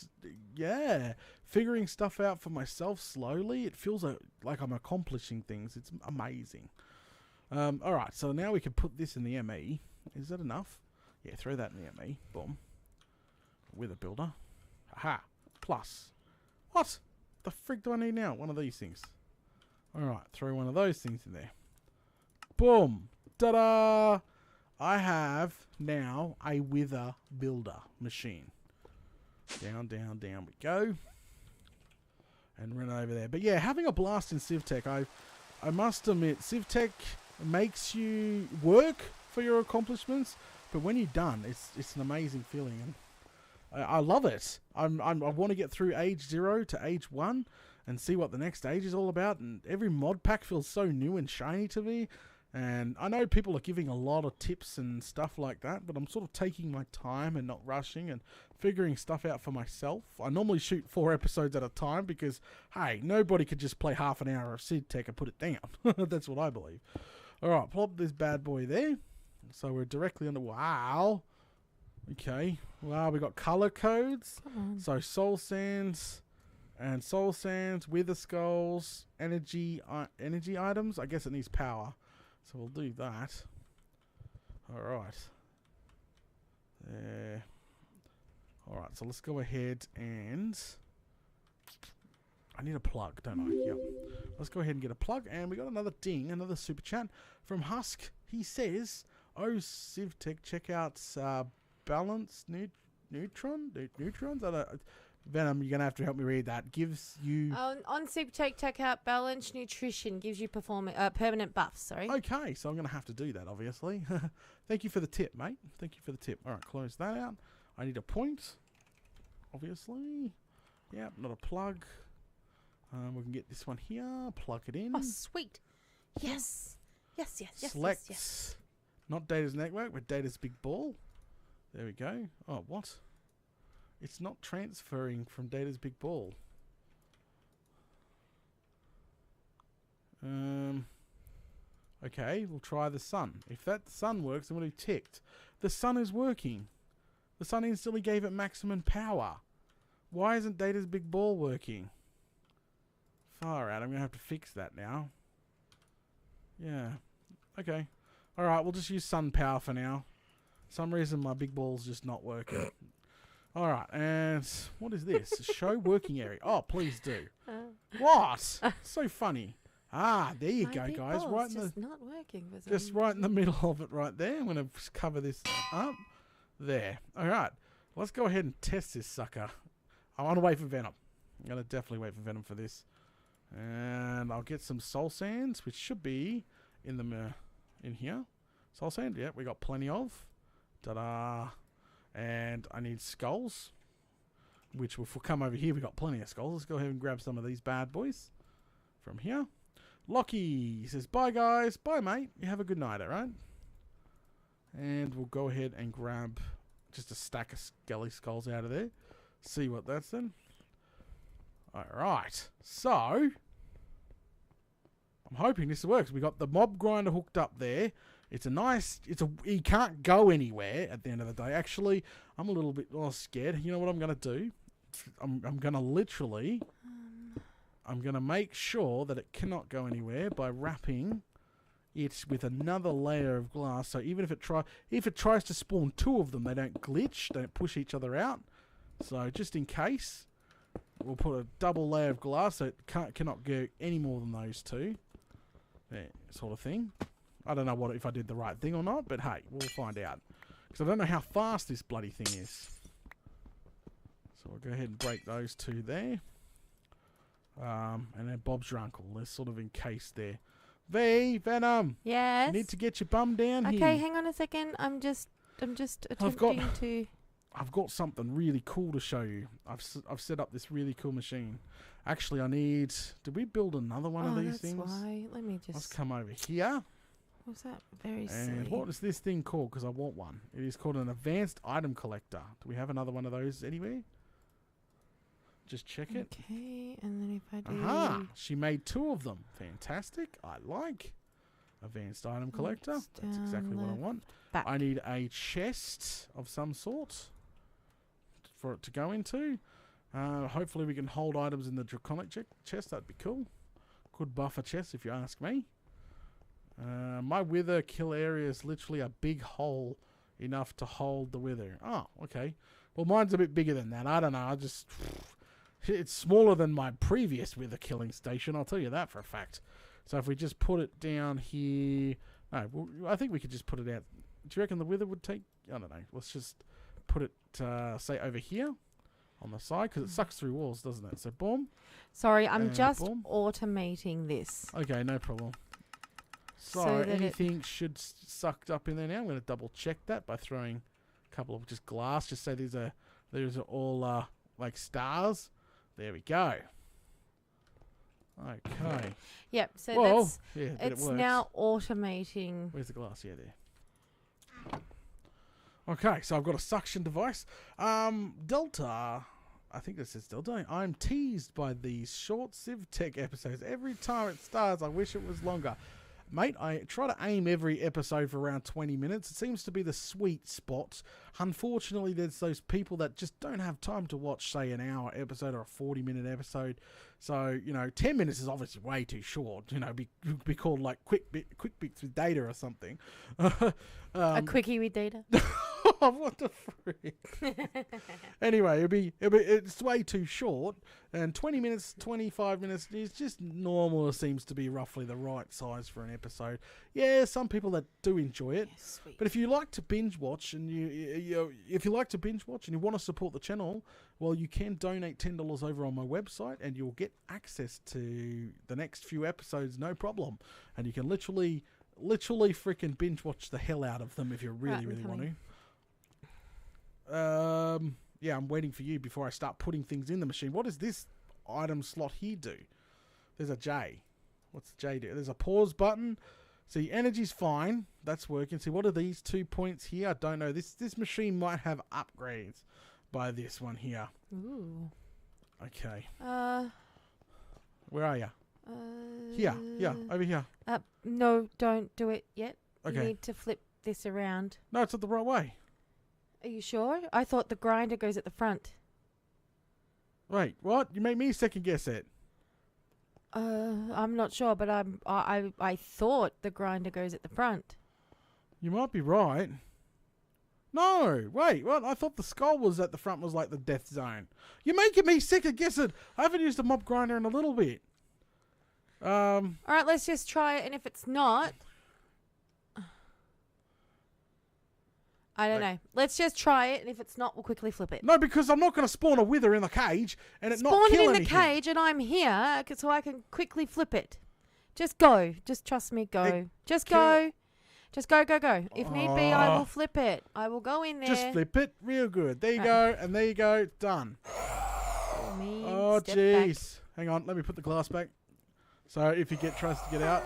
yeah, figuring stuff out for myself slowly. It feels like I'm accomplishing things. It's amazing. Alright, so now we can put this in the ME. Is that enough? Yeah, throw that in the ME. Boom. With a builder. Aha. Plus. What? The frig do I need now? One of these things. Alright, throw one of those things in there. Boom. Ta-da! I have now a wither builder machine. Down, down, down we go. And run over there. But yeah, having a blast in CivTech. I must admit, CivTech makes you work for your accomplishments, but when you're done, it's an amazing feeling, and I love it. I want to get through age 0 to age 1 and see what the next age is all about. And every mod pack feels so new and shiny to me. And I know people are giving a lot of tips and stuff like that, but I'm sort of taking my time and not rushing and figuring stuff out for myself. I normally shoot 4 episodes at a time because, hey, nobody could just play half an hour of CivTech and put it down. That's what I believe. All right, plop this bad boy there. So we're directly under... Wow. Okay. Wow, we got color codes. So soul sands and soul sands, wither skulls, energy items. I guess it needs power. So we'll do that. Alright. There. Alright, so let's go ahead and... I need a plug, don't I? Yep. Let's go ahead and get a plug. And we got another ding, another super chat from Husk. He says, oh, CivTech, check out Balance Neutrons? Venom, you're going to have to help me read that. Gives you... on CivTech, check out Balance Nutrition. Gives you permanent buffs, sorry. Okay, so I'm going to have to do that, obviously. Thank you for the tip, mate. Thank you for the tip. All right, close that out. I need a point, obviously. Yep, not a plug. We can get this one here. Plug it in. Oh, sweet. Yes. Yes. Select. Yes. Not Data's network, but Data's big ball. There we go. Oh, what? It's not transferring from Data's big ball. Okay, we'll try the sun. If that sun works, then we'll do ticked. The sun is working. The sun instantly gave it maximum power. Why isn't Data's big ball working? Far out. I'm going to have to fix that now. Yeah. Okay. Alright, we'll just use sun power for now. For some reason my big ball's just not working. Alright, and what is this? Show working area. Oh, please do. What? So funny. Ah, there you go, guys. Right in just not working. Just right in the middle of it right there. I'm going to cover this up. There. Alright, let's go ahead and test this sucker. I want to wait for Venom. I'm going to definitely wait for Venom for this. And I'll get some soul sands, which should be in the in here. Soul sand, yeah, we got plenty of. Ta-da! And I need skulls, which will come over here. We got plenty of skulls. Let's go ahead and grab some of these bad boys from here. Lockie says, "Bye guys, bye mate. You have a good night, alright?" And we'll go ahead and grab just a stack of skelly skulls out of there. See what that's in. Alright, so I'm hoping this works. We got the mob grinder hooked up there. It's a nice, he can't go anywhere at the end of the day. Actually, I'm a little bit scared. You know what I'm going to do? I'm going to literally, I'm going to make sure that it cannot go anywhere by wrapping it with another layer of glass. So even if it tries to spawn 2 of them, they don't glitch, don't push each other out. So just in case, we'll put a double layer of glass so it cannot go any more than those 2. There, sort of thing. I don't know if I did the right thing or not, but hey, we'll find out. Because I don't know how fast this bloody thing is. So we'll go ahead and break those two there. And then Bob's your uncle. They're sort of encased there. Venom. Yes. You need to get your bum down here. Okay, hang on a second. I'm just attempting to. I've got something really cool to show you. I've set up this really cool machine. Actually, I need... Did we build another one of these things? Why. Let me just... Let's come over here. Was that very And silly? what is this thing called? Because I want one. It is called an advanced item collector. Do we have another one of those anywhere? Just check it. Okay, and then if I do... Aha! She made 2 of them. Fantastic. I like. Advanced item collector. That's exactly what I want. Back. I need a chest of some sort for it to go into. Hopefully we can hold items in the draconic chest. That'd be cool. Good buffer chest if you ask me. My wither kill area is literally a big hole enough to hold the wither. Oh, okay. Well, mine's a bit bigger than that. I don't know. It's smaller than my previous wither killing station. I'll tell you that for a fact. So if we just put it down here... No, I think we could just put it out. Do you reckon the wither would take... I don't know. Let's just put it, say, over here on the side. Because it sucks through walls, doesn't it? So, boom. Sorry, I'm and just boom. automating this. Okay, no problem. So that anything should sucked up in there now. I'm going to double check that by throwing a couple of just glass. Just say these are all like stars. There we go. Okay. Yep. So Whoa. that's Yeah, but it's it works. now automating. Where's the glass? Yeah, there. Okay, so I've got a suction device. Delta. I think this is Delta. I'm teased by these short Civ Tech episodes. Every time it starts, I wish it was longer. Mate, I try to aim every episode for around 20 minutes. It seems to be the sweet spot. Unfortunately, there's those people that just don't have time to watch, say, an hour episode or a 40-minute episode. So, 10 minutes is obviously way too short. Be called like quick bits with data or something. A quickie with data. What the frick? Anyway, it's way too short, and 20 minutes, 25 minutes is just normal. It seems to be roughly the right size for an episode. Yeah, some people that do enjoy it, Sweet. but if you like to binge watch and if you like to binge watch and you want to support the channel, well, you can donate $10 over on my website, and you'll get access to the next few episodes, no problem. And you can literally freaking binge watch the hell out of them if you really want to. Yeah, I'm waiting for you before I start putting things in the machine. What does this item slot here do? There's a J. What's the J do? There's a pause button. See, energy's fine. That's working. See, what are these 2 points here? I don't know. This machine might have upgrades by this one here. Ooh. Okay. Where are you? Here, over here. No, don't do it yet. Okay. You need to flip this around. No, it's not the right way. Are you sure? I thought the grinder goes at the front. Wait, what? You made me second guess it. I'm not sure, but I thought the grinder goes at the front. You might be right. No, wait, what? I thought the skull was at the front, was like the death zone. You're making me second guess it. I haven't used a mob grinder in a little bit. All right, let's just try it, and if it's not, I don't know. Let's just try it, and if it's not, we'll quickly flip it. No, because I'm not going to spawn a wither in the cage and it not Spawn kill it in anything. the cage, and I'm here so I can quickly flip it. Just go. Just trust me. Go. Just go. Just go. If need be, I will flip it. I will go in there. Just flip it real good. There you go, and there you go. Done. Oh, jeez. Hang on. Let me put the glass back. So if he tries to get out.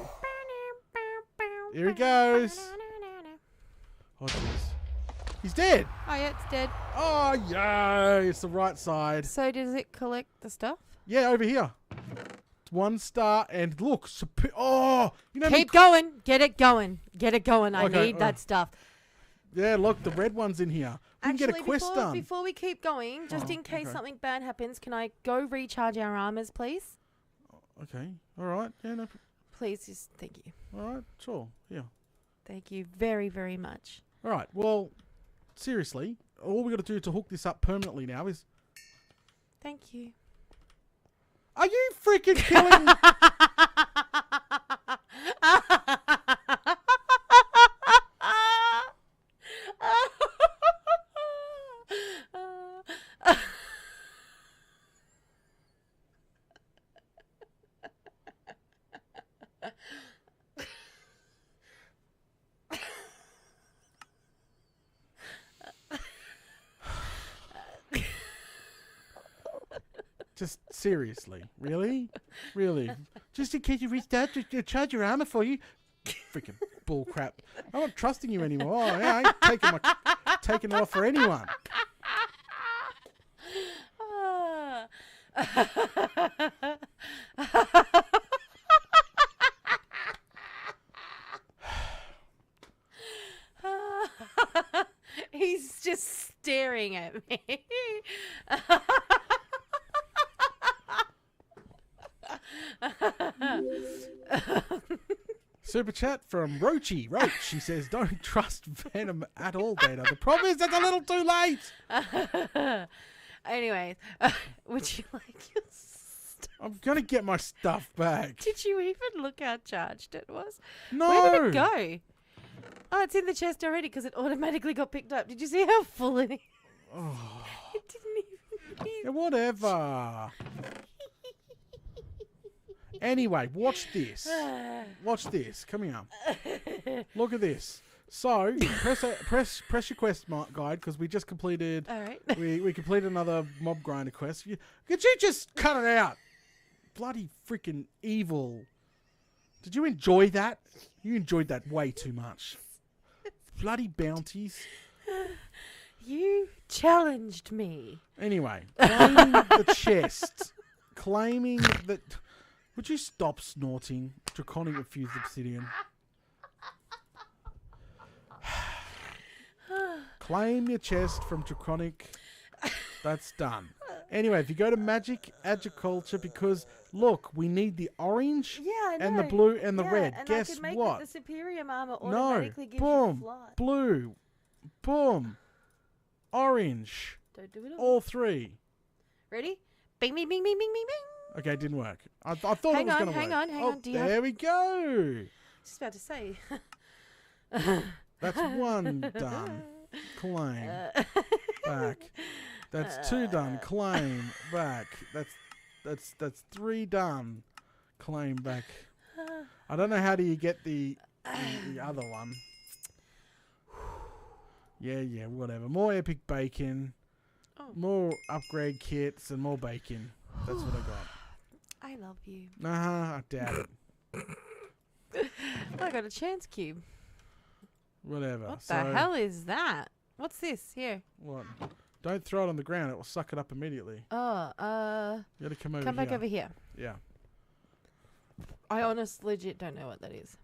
Here he goes. Oh, jeez. He's dead. Oh, yeah, it's dead. Oh, yeah. It's the right side. So does it collect the stuff? Yeah, over here. It's 1 star, and look. Oh, Keep going. Get it going. Get it going. I need that stuff. Yeah, look, the red one's in here. We can get a quest done. Before we keep going, just in case something bad happens, can I go recharge our armors, please? Okay. All right. Yeah, no. Please, just thank you. All right. Sure. Yeah. Thank you very, very much. All right. Well, seriously, all we got to do to hook this up permanently now is... Thank you. Are you freaking killing me? Just seriously, really? Really? Just in case you reached out to charge your armor for you? Freaking bull crap. I'm not trusting you anymore. Oh, yeah, I ain't taking it off for anyone. He's just staring at me. Super chat from Roachy. Roach, she says, don't trust Venom at all, Data. The problem is it's a little too late. Anyways, would you like your stuff? I'm going to get my stuff back. Did you even look how charged it was? No. Where did it go? Oh, it's in the chest already because it automatically got picked up. Did you see how full it is? Oh. It didn't even... Yeah, whatever. Anyway, watch this. Watch this. Come here. Look at this. So, press your quest guide because we just completed. All right. We completed another mob grinder quest. Could you just cut it out? Bloody freaking evil. Did you enjoy that? You enjoyed that way too much. Bloody bounties. You challenged me. Anyway, claiming the chest. Claiming that... Would you stop snorting? Draconic infused obsidian. Claim your chest from Draconic. That's done. Anyway, if you go to Magic, Agriculture, because, look, we need the orange and the blue and the red. And guess I could make what? The superior armor automatically gives boom, you fly. blue, boom, orange. Don't do it all. All three. Ready? Bing, bing, bing, bing, bing, bing, bing. Okay, it didn't work. I thought it was going to work. Hang on. Do you there we go. Just about to say. That's one done. Claim. Back. That's two done. Claim. Back. That's three done. Claim back. I don't know how do you get the other one. Yeah, whatever. More epic bacon. Oh. More upgrade kits and more bacon. That's what I got. I love you. Nah, I doubt it. I got a chance cube. Whatever. What the hell is that? What's this? Here. What? Don't throw it on the ground. It will suck it up immediately. Oh, You gotta come over here. come back over here. Yeah. I honestly legit don't know what that is.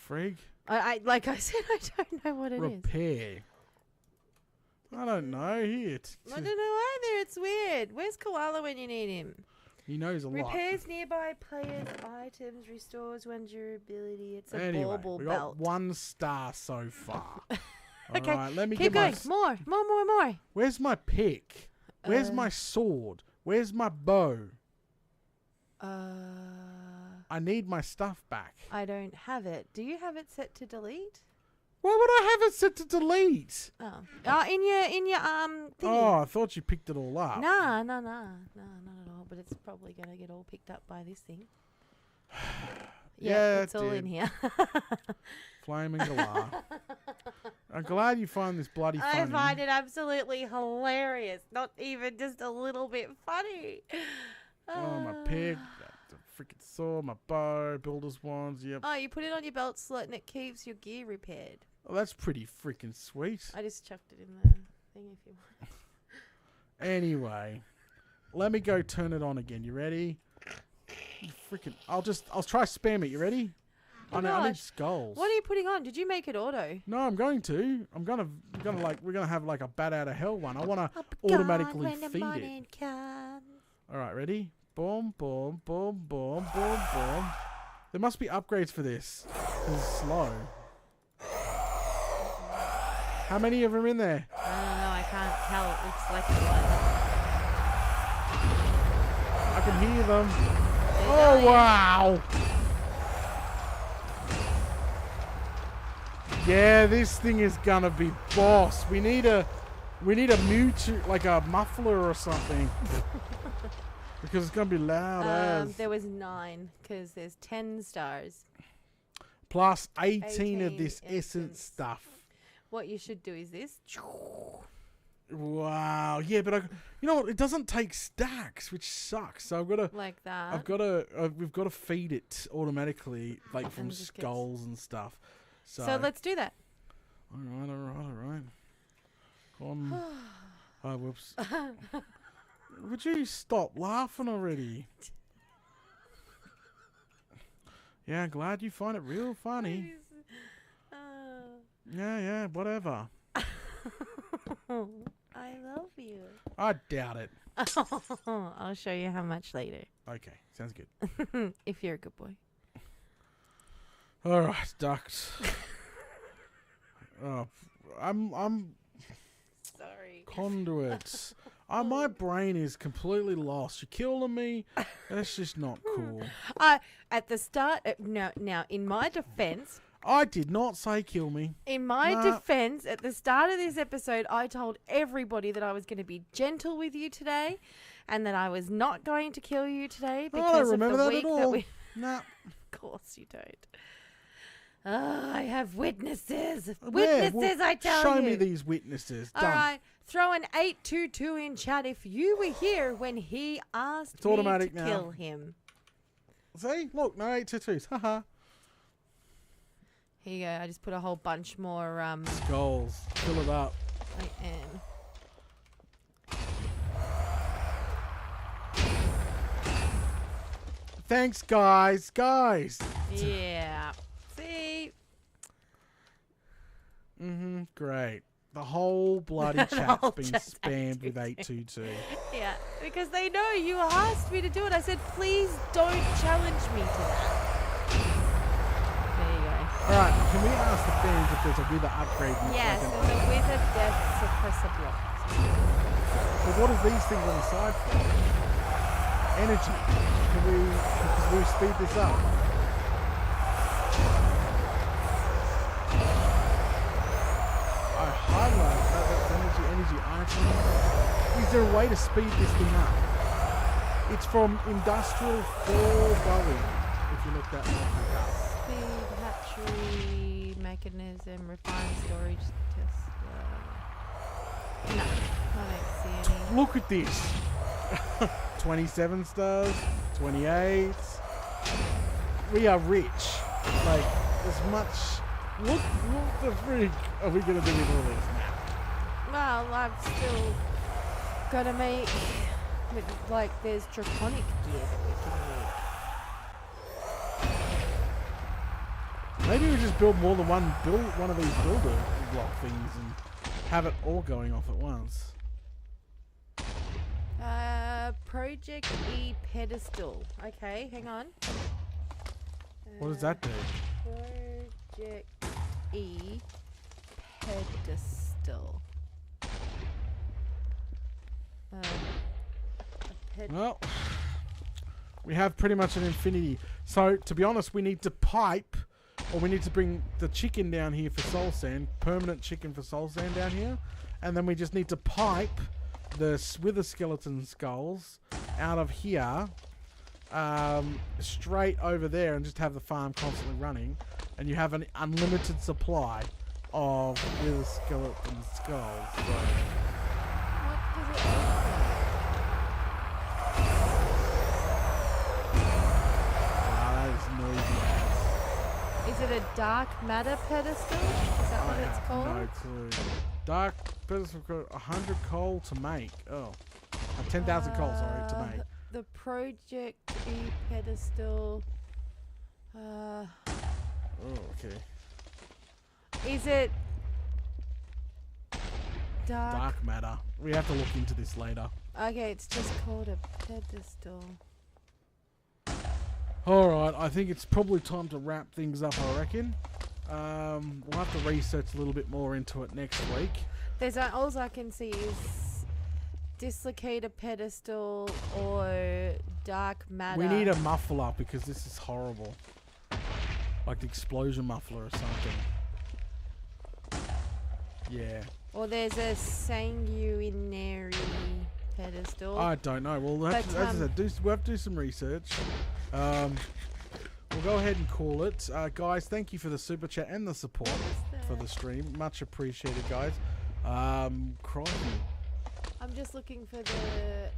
Frig? I like I said, I don't know what it is. Repair. I don't know. Here. I don't know either. It's weird. Where's Koala when you need him? He knows a lot. Repairs nearby players' items, restores one durability. It's a Anyway, bauble we belt. got 1 star so far. Okay, Alright, let me keep get going. More. Where's my pick? Where's my sword? Where's my bow? I need my stuff back. I don't have it. Do you have it set to delete? Why would I have it set to delete? Oh, in your thingy. Oh, I thought you picked it all up. No, not at all. But it's probably gonna get all picked up by this thing. Yeah, it's all in here. Flaming galah. I'm glad you find this bloody funny. I find it absolutely hilarious. Not even just a little bit funny. Oh, my pig. The freaking saw, my bow, builder's wands, yep. Oh, you put it on your belt slot and it keeps your gear repaired. Oh, that's pretty freaking sweet. I just chucked it in the thing if you want. Anyway, let me go turn it on again. You ready? You freaking... I'll try spam it. You ready? Oh I need skulls. What are you putting on? Did you make it auto? No, I'm going to. We're gonna have like a bat out of hell one. I want to automatically feed it. All right, ready? Boom, boom, boom, boom, boom, boom. There must be upgrades for this. It's slow. How many of them in there? I don't know. I can't tell. It looks like it's like... I can hear them. Oh, wow. Yeah, this thing is gonna be boss. We need a mute, like a muffler or something. Because it's gonna be loud as. There was 9 because there's 10 stars. Plus 18 of this essence stuff. What you should do is this. Wow. Yeah, but you know what? It doesn't take stacks, which sucks. So I've got to. Like that. We've got to feed it automatically, like from just skulls and stuff. So let's do that. All right. Come on. Oh, whoops. Would you stop laughing already? Yeah, glad you find it real funny. Yeah, whatever. I love you. I doubt it. I'll show you how much later. Okay, sounds good. If you're a good boy. All right, ducks. Oh, I'm sorry. Conduits. My brain is completely lost. You're killing me. That's just not cool. At the start, now in my defense. I did not say kill me. In my defense, at the start of this episode, I told everybody that I was going to be gentle with you today and that I was not going to kill you today because of the week that we... Nah. Of course you don't. I have witnesses. Where? Witnesses, I tell you. Show me these witnesses. All right. Throw an 822 in chat if you were here when he asked me to kill him. See? Look, no 822s. Haha. Here you go. I just put a whole bunch more skulls. Fill it up. I am. Thanks, guys. Yeah. See? Great. The whole bloody chat's been spammed with 822. Yeah, because they know you asked me to do it. I said, please don't challenge me to that. There you go. Alright, can we ask the fans if there's a wither upgrade? Yes, there's a wither death suppressor block. Well, what is these things on the side for? Energy. Can we speed this up? I highlight that's energy item. Is there a way to speed this thing up? It's from Industrial 4 Boeing, if you look that up. Speed, hatchery, mechanism, refined storage, Tesla. No, I don't see any. Look at this. 27 stars, 28. We are rich. Like, as much... What the freak are we going to do with all this now? Well, I've still got to make... Like, there's draconic gear that we can make. Maybe we just build more than one of these builder block things and have it all going off at once. Project E pedestal. Okay, hang on. What does that do? Project E pedestal. Well, we have pretty much an infinity. So, to be honest, we need to pipe, or we need to bring the chicken down here for soul sand, permanent chicken for soul sand down here, and then we just need to pipe the wither skeleton skulls out of here, straight over there, and just have the farm constantly running, and you have an unlimited supply of wither skeleton skulls. So. What does it look like? Is it a dark matter pedestal? Is that what it's called? No clue. Dark pedestal, 100 coal to make. Oh, 10,000 coal, sorry, to make. The Project E pedestal. Oh, okay. Is it dark matter? We have to look into this later. Okay, it's just called a pedestal. Alright, I think it's probably time to wrap things up, I reckon. We'll have to research a little bit more into it next week. All I can see is dislocate a pedestal or dark matter. We need a muffler because this is horrible. Like the explosion muffler or something. Yeah. Or there's a sanguinary pedestal. I don't know. Well, as I said, we'll have to do some research. We'll go ahead and call it. Guys, thank you for the super chat and the support for the stream. Much appreciated, guys. Crikey. I'm just looking for the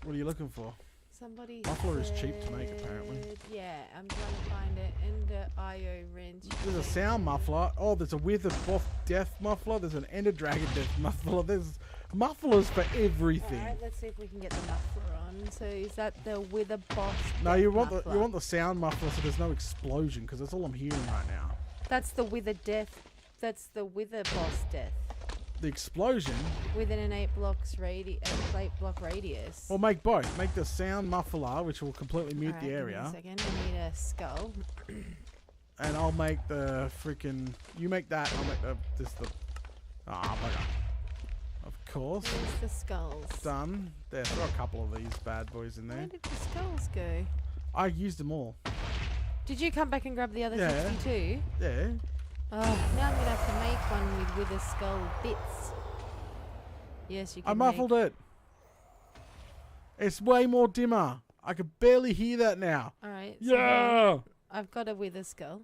What are you looking for? somebody. Muffler is cheap to make, apparently. Yeah, I'm trying to find it. Ender IO wrench. There's a sound muffler. Oh, there's a wither boss death muffler. There's an ender dragon death muffler. There's mufflers for everything. Alright, let's see if we can get the muffler on. So is that the wither boss? No, death you want muffler? the sound muffler so there's no explosion, because that's all I'm hearing right now. That's the wither death. That's the wither boss death. The explosion. Within an 8 block radius. Well, make both. Make the sound muffler, which will completely mute Alright, the give me area. a second. I need a skull. And I'll make the freaking. You make that. I'll make the. Ah, bugger. Of course. Where's the skulls? Done. There. Throw a couple of these bad boys in Where there. did the skulls go? I used them all. Did you come back and grab the other Yeah. 62? Yeah. Oh, now I'm gonna have to make one with wither skull bits. Yes, you can. I muffled it. It's way more dimmer. I can barely hear that now. Alright. So Yeah. I've got a wither skull.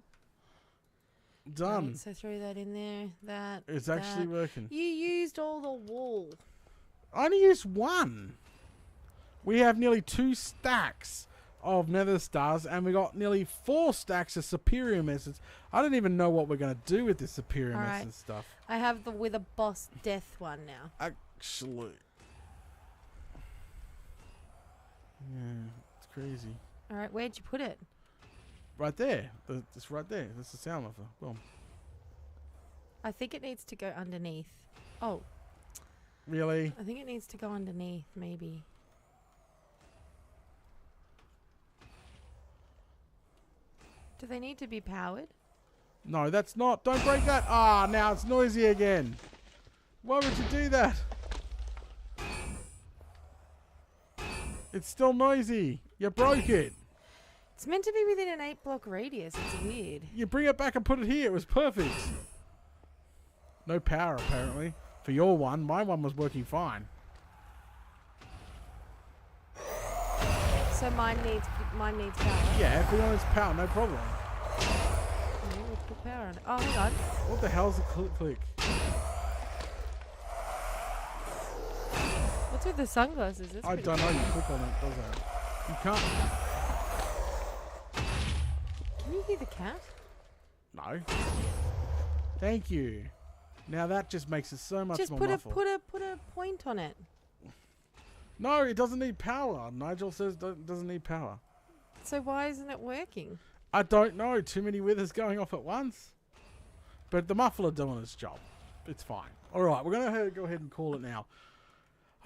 Done. Right, so throw that in there. That. It's actually working. You used all the wool. I only used one. We have nearly 2 stacks of nether stars, and we got nearly 4 stacks of superior messes. I don't even know what we're going to do with this superior Alright. messes stuff. I have the wither boss death one now. Actually. Yeah, it's crazy. Alright, where'd you put it? Right there. It's right there. That's the sound muffler. Boom. I think it needs to go underneath. Oh, Really? I think it needs to go underneath, maybe. Do they need to be powered? No, that's not. Don't break that. Ah, now it's noisy again. Why would you do that? It's still noisy. You broke it. It's meant to be within an 8 block radius. It's weird. You bring it back and put it here. It was perfect. No power, apparently. For your one. My one was working fine. So mine needs power. Yeah, if we want its power, no problem. Okay, we'll put power on it. Oh, hang on. What the hell's the click? What's with the sunglasses? That's I pretty don't know. cool. You click on it, doesn't it? You can't. Can you hear the cat? No. Thank you. Now that just makes it so much Just more put muffled. put a point on it. No, it doesn't need power. Nigel says it doesn't need power. So why isn't it working? I don't know. Too many withers going off at once. But the muffler doing its job. It's fine. All right, we're going to go ahead and call it now.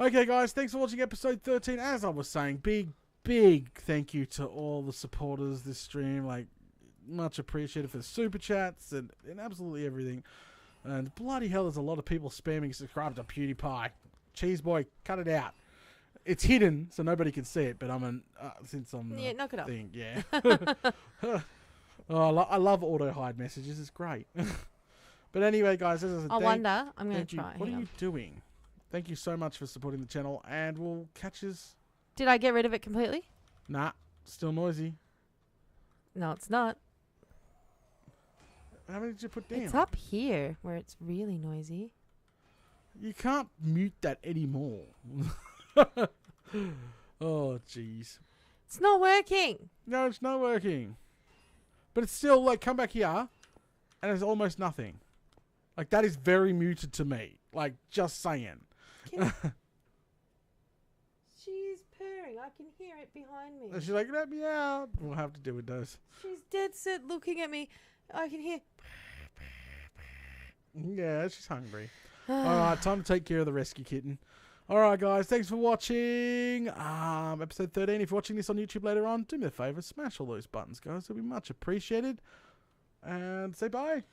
Okay, guys, thanks for watching episode 13. As I was saying, big thank you to all the supporters this stream. Like, much appreciated for the super chats and absolutely everything. And bloody hell, there's a lot of people spamming subscribe to PewDiePie. Cheese boy, cut it out. It's hidden, so nobody can see it. But I'm since I'm Yeah, knock it off. thing, yeah. I love auto hide messages. It's great. But anyway, guys, this is a I wonder. I'm going thank to you. try. What Hang are on. you doing? Thank you so much for supporting the channel, and we'll catch us. Did I get rid of it completely? Nah, still noisy. No, it's not. How many did you put down? It's up here where it's really noisy. You can't mute that anymore. Oh, jeez. It's not working. No, it's not working. But it's still, like, come back here, and it's almost nothing. Like, that is very muted to me. Like, just saying. She's purring. I can hear it behind me. And she's like, let me out. We'll have to do with those. She's dead set looking at me. I can hear. Yeah, she's hungry. Alright, time to take care of the rescue kitten. Alright, guys, thanks for watching. Episode 13. If you're watching this on YouTube later on, do me a favour, smash all those buttons, guys. It'll be much appreciated. And say bye.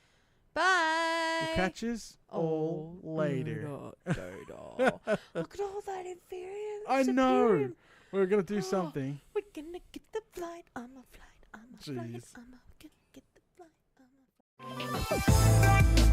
Bye. We'll catch us all later. Look at all that inferior. I know. superior. We're going to do something. We're gonna get the flight. I'm a flight. I'm a flight. Jeez. I'm a gonna get the flight. I'm a flight.